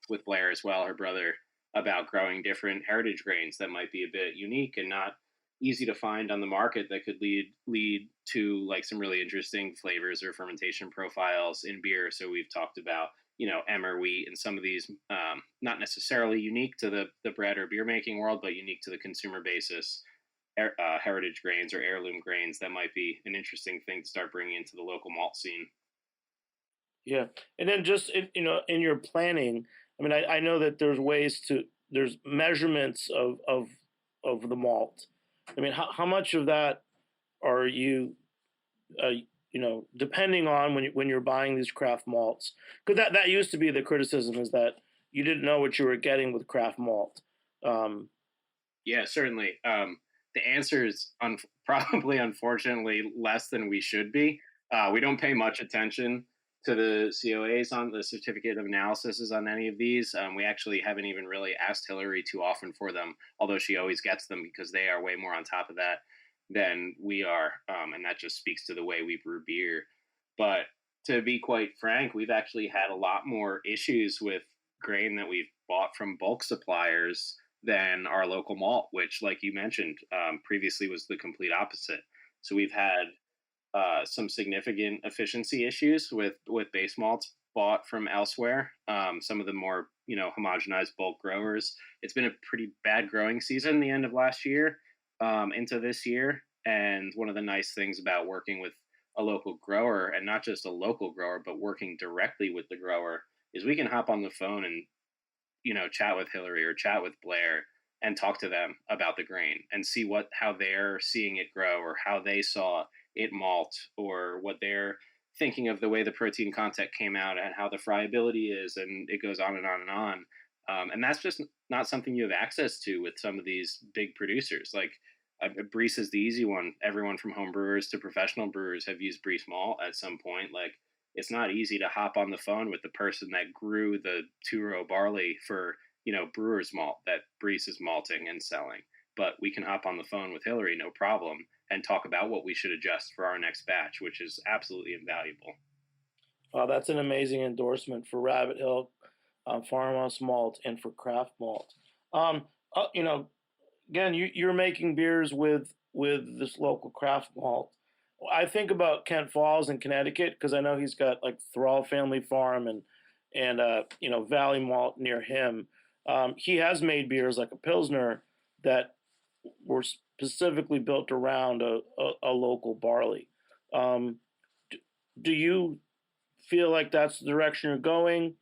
F: with Blair as well, her brother, about growing different heritage grains that might be a bit unique and not easy to find on the market that could lead to like some really interesting flavors or fermentation profiles in beer. So we've talked about, emmer wheat and some of these, not necessarily unique to the bread or beer making world, but unique to the consumer basis, heritage grains or heirloom grains that might be an interesting thing to start bringing into the local malt scene.
D: Yeah, and then just in your planning, I mean, I know that there's measurements of the malt. I mean, how much of that are you, depending on when you're buying these craft malts? Because that used to be the criticism, is that you didn't know what you were getting with craft malt.
F: Yeah, certainly. The answer is probably, unfortunately, less than we should be. We don't pay much attention to the COAs on the certificate of analysis on any of these. We actually haven't even really asked Hillary too often for them, although she always gets them because they are way more on top of that than we are. And that just speaks to the way we brew beer. But to be quite frank, we've actually had a lot more issues with grain that we've bought from bulk suppliers than our local malt, which, like you mentioned, previously was the complete opposite. So we've had some significant efficiency issues with base malts bought from elsewhere. Some of the more homogenized bulk growers. It's been a pretty bad growing season the end of last year into this year. And one of the nice things about working with a local grower, and not just a local grower, but working directly with the grower, is we can hop on the phone and chat with Hillary or chat with Blair and talk to them about the grain and see how they're seeing it grow, or how they saw it malt, or what they're thinking of the way the protein content came out and how the friability is, and it goes on and on and on. And that's just not something you have access to with some of these big producers. Like Briess is the easy one. Everyone from home brewers to professional brewers have used Briess malt at some point. Like, it's not easy to hop on the phone with the person that grew the 2-row barley for, brewer's malt that Briess is malting and selling. But we can hop on the phone with Hillary, no problem, and talk about what we should adjust for our next batch, which is absolutely invaluable.
D: Wow, that's an amazing endorsement for Rabbit Hill Farmhouse Malt and for craft malt. Again, you're making beers with this local craft malt. I think about Kent Falls in Connecticut because I know he's got like Thrall Family Farm and Valley Malt near him. He has made beers like a Pilsner that were specifically built around a local barley. Do you feel like that's the direction you're going?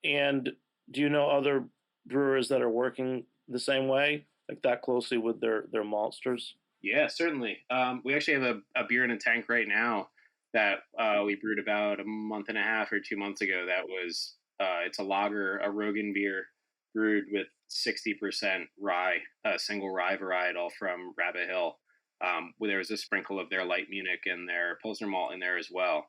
D: And do you know other brewers that are working the same way, like that closely with their maltsters?
F: Yeah, certainly. We actually have a beer in a tank right now that we brewed about a month and a half or 2 months ago. That was it's a lager, a Rogan beer, brewed with 60% rye, a single rye varietal from Rabbit Hill. There was a sprinkle of their light Munich and their Pilsner malt in there as well.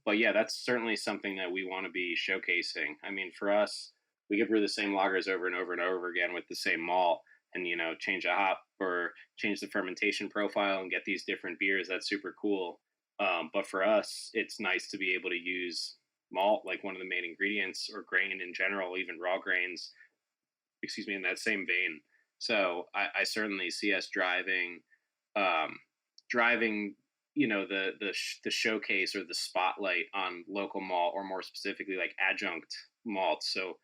F: But yeah, that's certainly something that we want to be showcasing. I mean, for us, we could brew the same lagers over and over and over again with the same malt, and change a hop or change the fermentation profile and get these different beers. That's super cool. But for us, it's nice to be able to use malt like one of the main ingredients, or grain in general, even raw grains, in that same vein. So I certainly see us driving the showcase or the spotlight on local malt, or more specifically like adjunct malt. So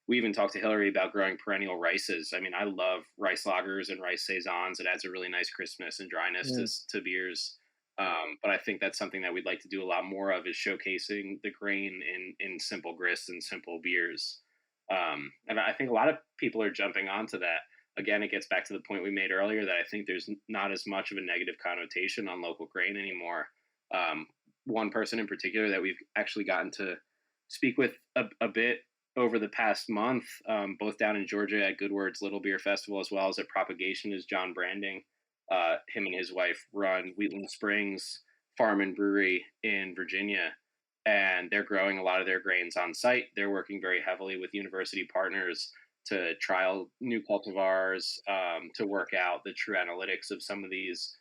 F: we even talked to Hillary about growing perennial rices. I mean, I love rice lagers and rice saisons. It adds a really nice crispness and dryness to beers. But I think that's something that we'd like to do a lot more of, is showcasing the grain in simple grist and simple beers. And I think a lot of people are jumping onto that. Again, it gets back to the point we made earlier that I think there's not as much of a negative connotation on local grain anymore. Um, One person in particular that we've actually gotten to speak with a bit over the past month, both down in Georgia at Goodword's Little Beer Festival as well as at Propagation, is John Branding. Him and his wife run Wheatland Springs Farm and Brewery in Virginia, and they're growing a lot of their grains on site. They're working very heavily with university partners to trial new cultivars, to work out the true analytics of some of these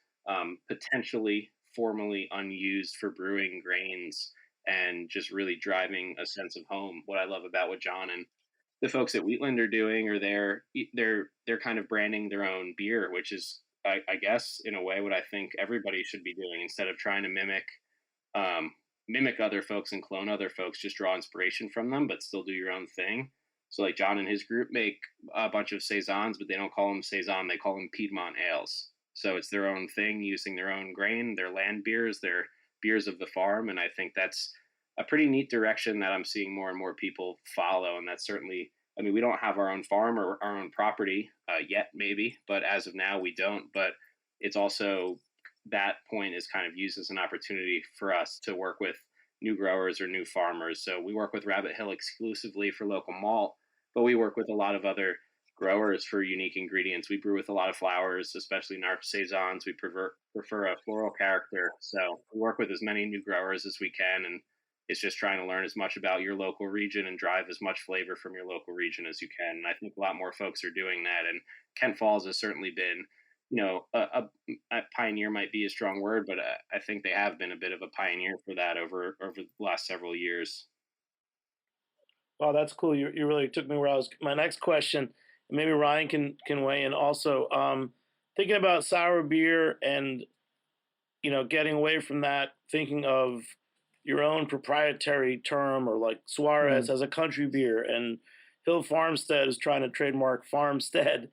F: potentially formerly unused for brewing grains, and just really driving a sense of home. What I love about what John and the folks at Wheatland are doing, or they're kind of branding their own beer, which is, I guess, in a way, what I think everybody should be doing instead of trying to um, mimic other folks and clone other folks. Just draw inspiration from them, but still do your own thing. So, like John and his group make a bunch of saisons, but they don't call them saison; they call them Piedmont ales. So it's their own thing, using their own grain, their land beers, their beers of the farm, and I think that's a pretty neat direction that I'm seeing more and more people follow. And that's certainly, I mean, we don't have our own farm or our own property yet, maybe, but as of now, we don't. But it's also, that point is kind of used as an opportunity for us to work with new growers or new farmers. So we work with Rabbit Hill exclusively for local malt, but we work with a lot of other growers for unique ingredients. We brew with a lot of flowers, especially in our saisons. We prefer a floral character. So we work with as many new growers as we can, and it's just trying to learn as much about your local region and drive as much flavor from your local region as you can. And I think a lot more folks are doing that. And Kent Falls has certainly been, a pioneer might be a strong word, but I think they have been a bit of a pioneer for that over the last several years.
D: Wow, that's cool. You really took me where I was. My next question, and maybe Ryan can weigh in also. Thinking about sour beer and getting away from that, thinking of your own proprietary term, or like Suarez as a country beer, and Hill Farmstead is trying to trademark Farmstead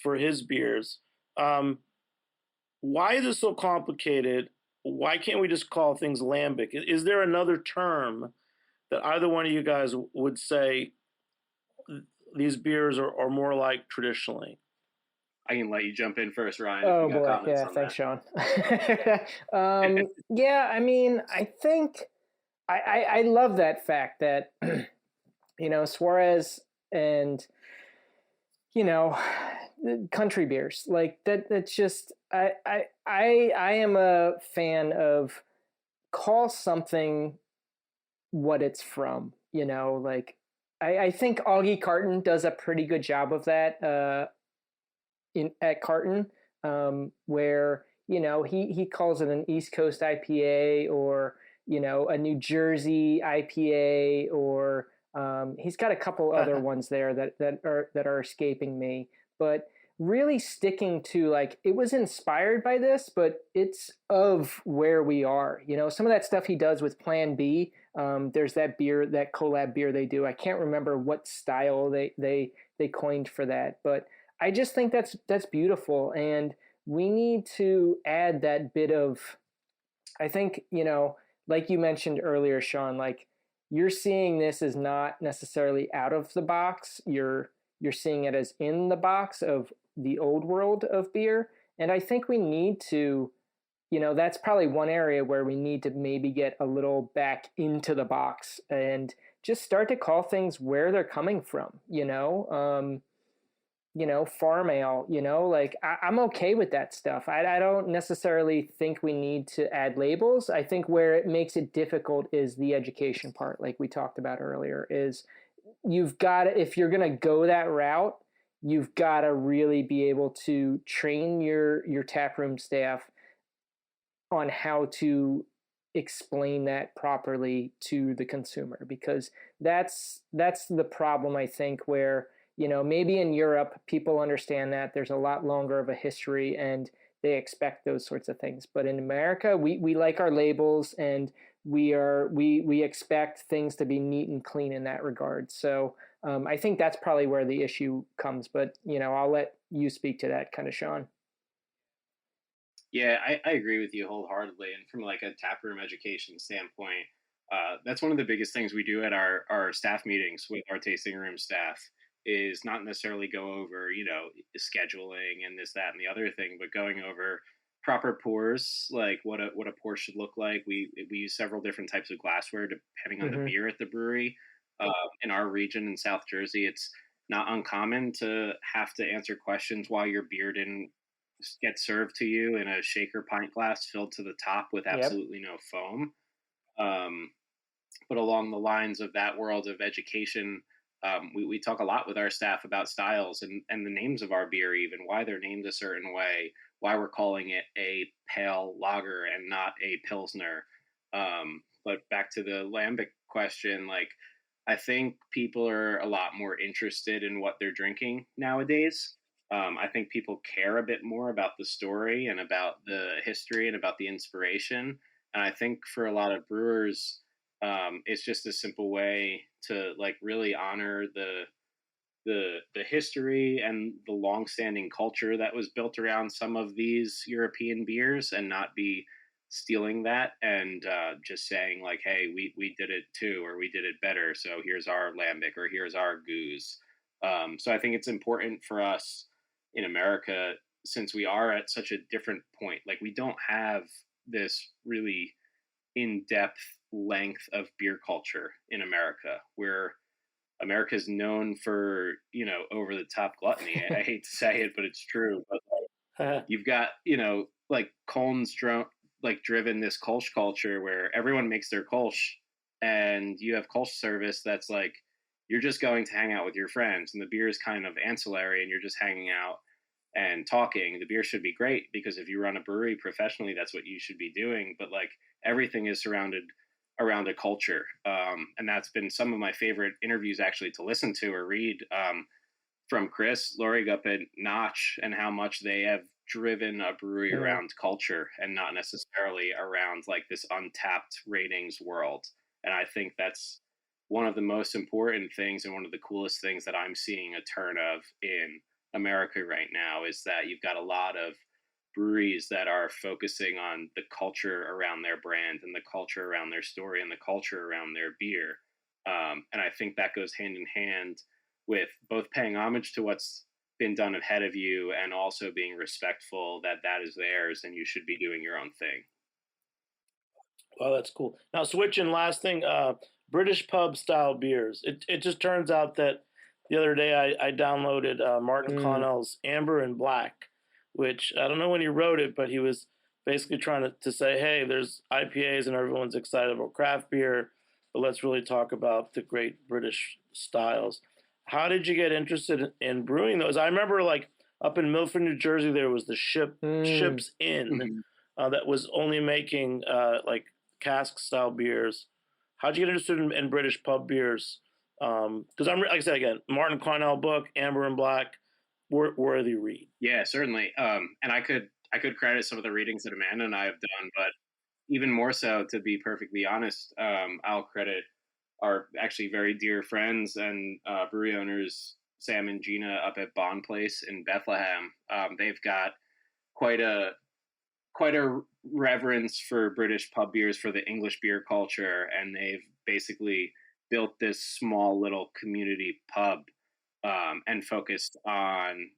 D: for his beers. Why is it so complicated? Why can't we just call things lambic? Is there another term that either one of you guys would say these beers are more like traditionally?
F: I can let you jump in first, Ryan.
E: Oh
F: if you got
E: boy, yeah, thanks, Sean. Yeah, I mean, I think I love that fact that Suarez and country beers like that. That's just I am a fan of call something what it's from. Like I think Augie Carton does a pretty good job of that at Carton, where he calls it an East Coast IPA, or a New Jersey IPA, or he's got a couple other ones there that are escaping me. But really sticking to, like, it was inspired by this, but it's of where we are. Some of that stuff he does with Plan B. There's that beer, that collab beer they do. I can't remember what style they coined for that, but I just think that's beautiful, and we need to add that bit of, I think, like you mentioned earlier, Sean, like you're seeing this as not necessarily out of the box. You're seeing it as in the box of the old world of beer. And I think we need to, that's probably one area where we need to maybe get a little back into the box and just start to call things where they're coming from, farm ale, like I'm okay with that stuff. I don't necessarily think we need to add labels. I think where it makes it difficult is the education part, like we talked about earlier, is you've got to, if you're going to go that route, you've got to really be able to train your taproom staff on how to explain that properly to the consumer, because that's the problem, I think, where maybe in Europe, people understand that there's a lot longer of a history and they expect those sorts of things. But in America, we like our labels, and we expect things to be neat and clean in that regard. So I think that's probably where the issue comes. But, I'll let you speak to that kind of, Sean.
F: Yeah, I agree with you wholeheartedly. And from like a taproom education standpoint, That's one of the biggest things we do at our staff meetings with our tasting room staff is not necessarily go over, scheduling and this, that, and the other thing, but going over proper pours, like what a pour should look like. We use several different types of glassware depending on the beer at the brewery. In our region in South Jersey, it's not uncommon to have to answer questions while your beer didn't get served to you in a shaker pint glass filled to the top with
E: Yep.
F: absolutely no foam. Um, but along the lines of that world of education, we talk a lot with our staff about styles and the names of our beer, even why they're named a certain way, why we're calling it a pale lager and not a pilsner. But back to the lambic question, like I think people are a lot more interested in what they're drinking nowadays. I think people care a bit more about the story and about the history and about the inspiration. And I think for a lot of brewers, it's just a simple way to like really honor the history and the long-standing culture that was built around some of these European beers and not be stealing that and just saying like, hey, we did it too, or we did it better, so here's our lambic or here's our goose. So I think it's important for us in America, since we are at such a different point, like we don't have this really in-depth length of beer culture in America, where America's known for, over the top gluttony. I hate to say it, but it's true. But you've got, like driven this Kolsch culture where everyone makes their Kolsch, and you have Kolsch service that's like you're just going to hang out with your friends, and the beer is kind of ancillary, and you're just hanging out and talking. The beer should be great because if you run a brewery professionally, that's what you should be doing. But like everything is surrounded around a culture. And that's been some of my favorite interviews actually to listen to or read, from Chris Lorig up at Notch, and how much they have driven a brewery around culture and not necessarily around like this untapped ratings world. And I think that's one of the most important things and one of the coolest things that I'm seeing a turn of in America right now, is that you've got a lot of breweries that are focusing on the culture around their brand and the culture around their story and the culture around their beer. And I think that goes hand in hand with both paying homage to what's been done ahead of you and also being respectful that that is theirs and you should be doing your own thing.
D: Well, that's cool. Now, switching, last thing, British pub style beers. It just turns out that the other day I downloaded Martin Connell's Amber and Black, which I don't know when he wrote it, but he was basically trying to say, hey, there's IPAs and everyone's excited about craft beer, but let's really talk about the great British styles. How did you get interested in brewing those? I remember like up in Milford, New Jersey, there was the Ship's Inn that was only making like cask style beers. How'd you get interested in British pub beers? Because I'm, like I said again, Martin Connell book, Amber and Black, worthy read.
F: Yeah, certainly. And I could credit some of the readings that Amanda and I have done, but even more so, to be perfectly honest, I'll credit our actually very dear friends and brewery owners, Sam and Gina up at Bond Place in Bethlehem. They've got quite a reverence for British pub beers, for the English beer culture, and they've basically built this small little community pub, and focused on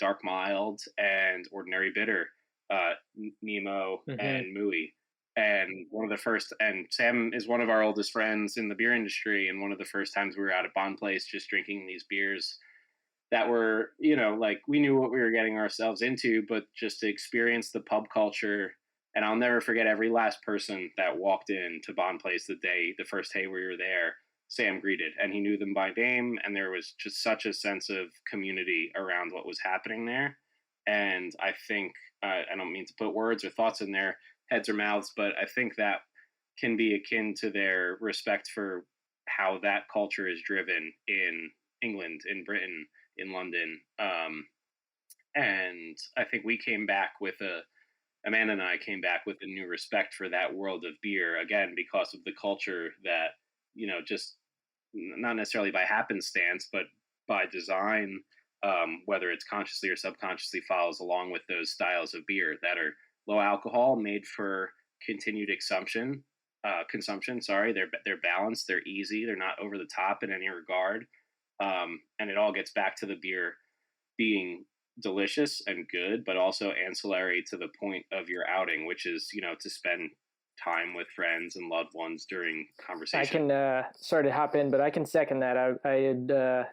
F: dark mild and ordinary bitter, Nemo and Mooey. And one of the first, and Sam is one of our oldest friends in the beer industry, and one of the first times we were out at Bond Place just drinking these beers that were, like we knew what we were getting ourselves into, but just to experience the pub culture. And I'll never forget every last person that walked in to Bond Place the first day we were there, Sam greeted, and he knew them by name. And there was just such a sense of community around what was happening there. And I think, I don't mean to put words or thoughts in their heads or mouths, but I think that can be akin to their respect for how that culture is driven in England, in Britain, in London. And I think we came back with Amanda and I came back with a new respect for that world of beer, again, because of the culture that, just not necessarily by happenstance, but by design, whether it's consciously or subconsciously, follows along with those styles of beer that are low alcohol, made for continued consumption, consumption. Sorry, they're balanced, they're easy, they're not over the top in any regard, and it all gets back to the beer being delicious and good, but also ancillary to the point of your outing, which is to spend time with friends and loved ones during conversation.
E: I can sorry to hop in, but I can second that. I had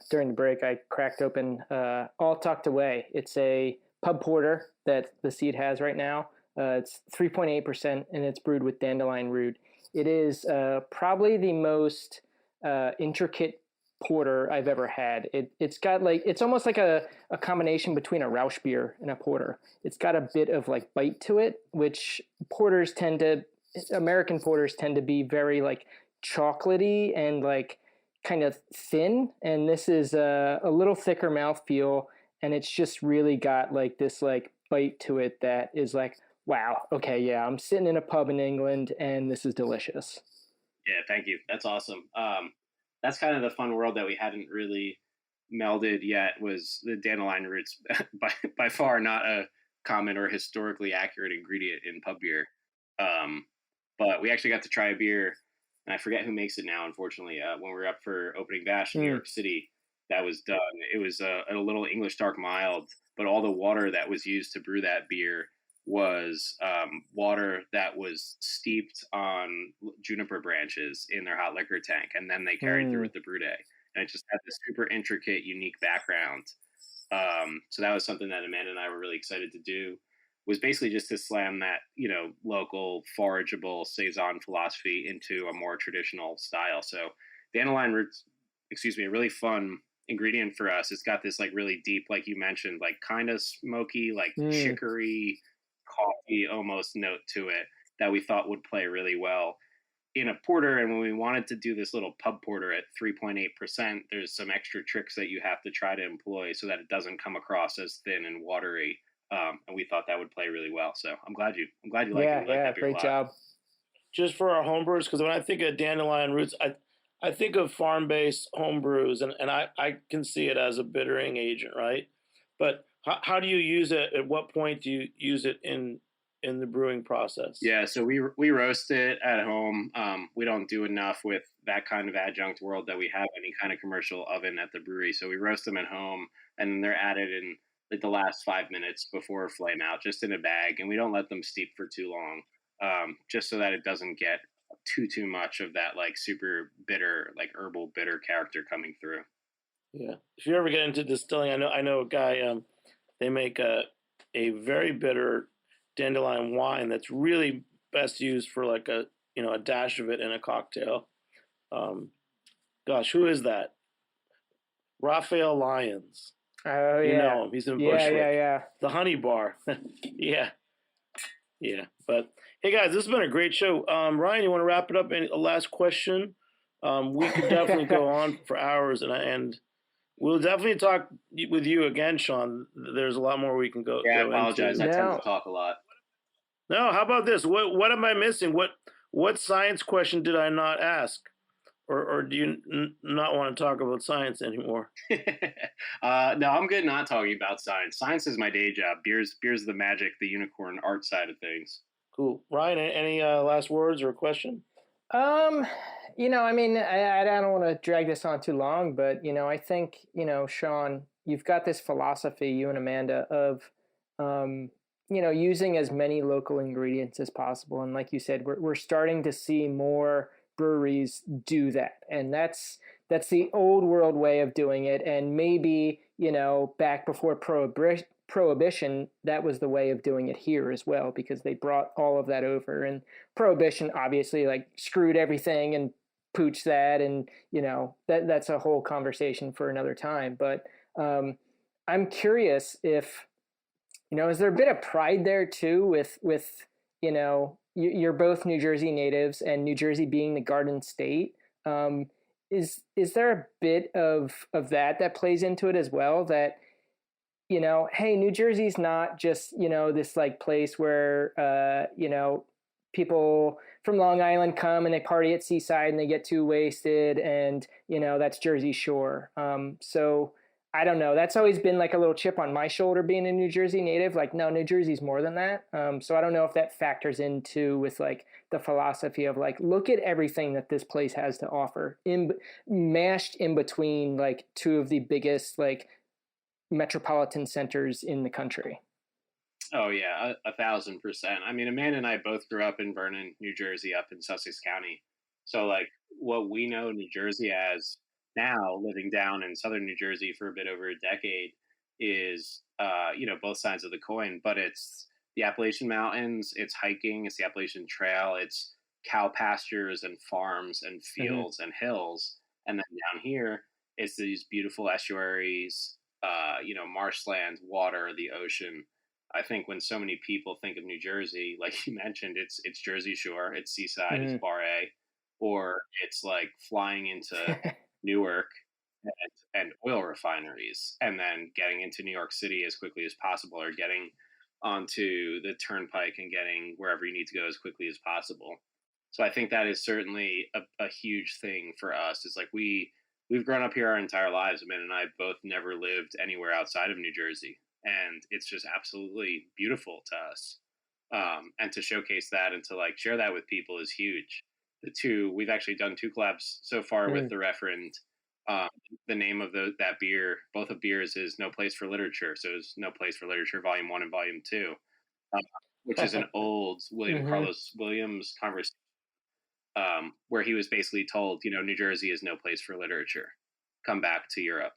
E: during the break I cracked open All Tucked Away. It's a pub porter that the seed has right now. It's 3.8% and it's brewed with dandelion root. It is probably the most intricate porter I've ever had. It's got it's almost like a combination between a Rausch beer and a porter. It's got a bit of bite to it, which American porters tend to be very chocolatey and kind of thin. And this is a little thicker mouthfeel, and it's just really got this bite to it that is wow, okay, yeah, I'm sitting in a pub in England and this is delicious.
F: Yeah, thank you. That's awesome. That's kind of the fun world that we hadn't really melded yet, was the dandelion roots. by far not a common or historically accurate ingredient in pub beer. But we actually got to try a beer, and I forget who makes it now, unfortunately, when we were up for opening bash in New York City. That was done. It was a little English dark mild, but all the water that was used to brew that beer was water that was steeped on juniper branches in their hot liquor tank, and then they carried through with the brew day. And it just had this super intricate, unique background. So that was something that Amanda and I were really excited to do, was basically just to slam that, local forageable saison philosophy into a more traditional style. So dandelion roots, a really fun ingredient for us. It's got this really deep, like you mentioned, kind of smoky, chicory, coffee almost note to it that we thought would play really well in a porter. And when we wanted to do this little pub porter at 3.8%, there's some extra tricks that you have to try to employ so that it doesn't come across as thin and watery. And we thought that would play really well. So I'm glad you like it.
E: Yeah, great job.
D: Just for our homebrewers, because when I think of dandelion roots, I think of farm-based homebrews, and I can see it as a bittering agent, right? But how do you use it? At what point do you use it in the brewing process?
F: Yeah, so we roast it at home. We don't do enough with that kind of adjunct world that we have any kind of commercial oven at the brewery. So we roast them at home, and then they're added in the last 5 minutes before flame out, just in a bag, and we don't let them steep for too long, just so that it doesn't get too much of that super bitter, herbal bitter character coming through.
D: Yeah, if you ever get into distilling, I know a guy. They make a very bitter dandelion wine that's really best used for a dash of it in a cocktail. Gosh, who is that? Raphael Lyons.
E: Oh, yeah.
D: You know him. He's in Bushwick.
E: Yeah.
D: The Honey Bar. Yeah. But hey, guys, this has been a great show. Ryan, you want to wrap it up? A last question? We could definitely go on for hours, and we'll definitely talk with you again, Sean. There's a lot more we can go.
F: Yeah,
D: go
F: I apologize.
D: Into.
F: I tend to talk a lot.
D: No, how about this? What am I missing? What science question did I not ask? Or do you not want to talk about science anymore?
F: No, I'm good not talking about science. Science is my day job. Beer's the magic, the unicorn art side of things.
D: Cool. Ryan, any last words or a question?
E: I don't want to drag this on too long, but, I think, Sean, you've got this philosophy, you and Amanda, of, using as many local ingredients as possible. And like you said, we're starting to see more breweries do that. And that's the old world way of doing it. And maybe, back before Prohibition, that was the way of doing it here as well, because they brought all of that over. And Prohibition obviously screwed everything and pooched that. And, that's a whole conversation for another time. But I'm curious if, is there a bit of pride there too with you're both New Jersey natives, and New Jersey being the Garden State. Is there a bit of that plays into it as well? That hey, New Jersey's not just this place where people from Long Island come and they party at Seaside and they get too wasted, and that's Jersey Shore. So I don't know. That's always been like a little chip on my shoulder being a New Jersey native. Like, no, New Jersey's more than that. So I don't know if that factors into with like the philosophy of like, look at everything that this place has to offer mashed in between like two of the biggest like metropolitan centers in the country.
F: Oh yeah, 1,000%. I mean, Amanda and I both grew up in Vernon, New Jersey, up in Sussex County. So like what we know New Jersey as now, living down in southern New Jersey for a bit over a decade, is both sides of the coin. But it's the Appalachian Mountains, it's hiking, it's the Appalachian Trail, it's cow pastures and farms and fields and hills, and then down here it's these beautiful estuaries, marshlands, water, the ocean. I think when so many people think of New Jersey, like you mentioned, it's Jersey Shore, it's seaside, it's Bar A, or it's like flying into Newark and oil refineries, and then getting into New York City as quickly as possible, or getting onto the turnpike and getting wherever you need to go as quickly as possible. So I think that is certainly a huge thing for us. Is like we've grown up here our entire lives. Amanda and I both never lived anywhere outside of New Jersey, and it's just absolutely beautiful to us. And to showcase that and to like share that with people is huge. We've actually done 2 collabs so far with the Referend. The name of that beer, both of beers, is No Place for Literature. So it's No Place for Literature, Volume 1 and Volume 2, which is an old William Carlos Williams conversation, where he was basically told, New Jersey is no place for literature. Come back to Europe.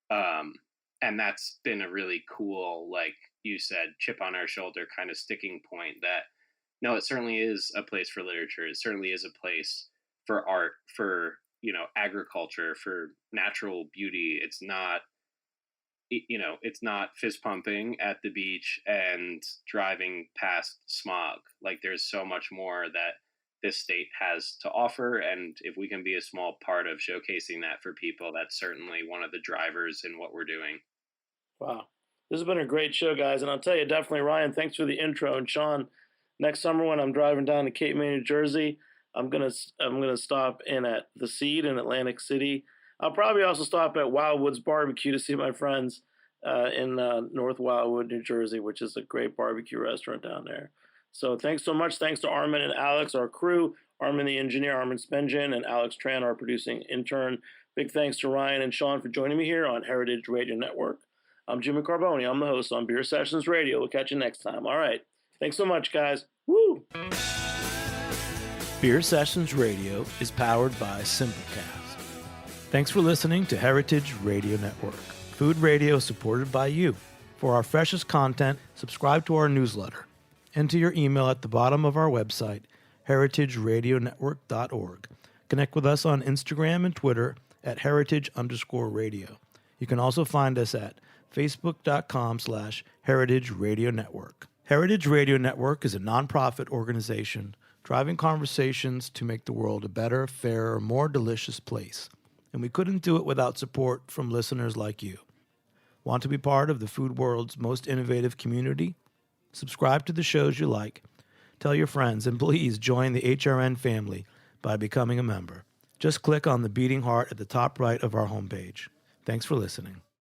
F: And that's been a really cool, like you said, chip on our shoulder kind of sticking point that, no, it certainly is a place for literature. It certainly is a place for art, for, agriculture, for natural beauty. It's not, it's not fist pumping at the beach and driving past smog. Like there's so much more that this state has to offer. And if we can be a small part of showcasing that for people, that's certainly one of the drivers in what we're doing.
D: Wow. This has been a great show, guys. And I'll tell you, definitely, Ryan, thanks for the intro. And Sean, next summer when I'm driving down to Cape May, New Jersey, I'm gonna stop in at The Seed in Atlantic City. I'll probably also stop at Wildwood's Barbecue to see my friends in North Wildwood, New Jersey, which is a great barbecue restaurant down there. So thanks so much. Thanks to Armin and Alex, our crew, Armin the engineer, Armin Spengen, and Alex Tran, our producing intern. Big thanks to Ryan and Sean for joining me here on Heritage Radio Network. I'm Jimmy Carboni. I'm the host on Beer Sessions Radio. We'll catch you next time. All right. Thanks so much, guys. Woo!
G: Beer Sessions Radio is powered by Simplecast. Thanks for listening to Heritage Radio Network, food radio supported by you. For our freshest content, subscribe to our newsletter. Enter your email at the bottom of our website, heritageradionetwork.org. Connect with us on Instagram and Twitter at heritage_radio. You can also find us at facebook.com/Heritage Radio Network. Heritage Radio Network is a nonprofit organization driving conversations to make the world a better, fairer, more delicious place. And we couldn't do it without support from listeners like you. Want to be part of the food world's most innovative community? Subscribe to the shows you like. Tell your friends, and please join the HRN family by becoming a member. Just click on the beating heart at the top right of our homepage. Thanks for listening.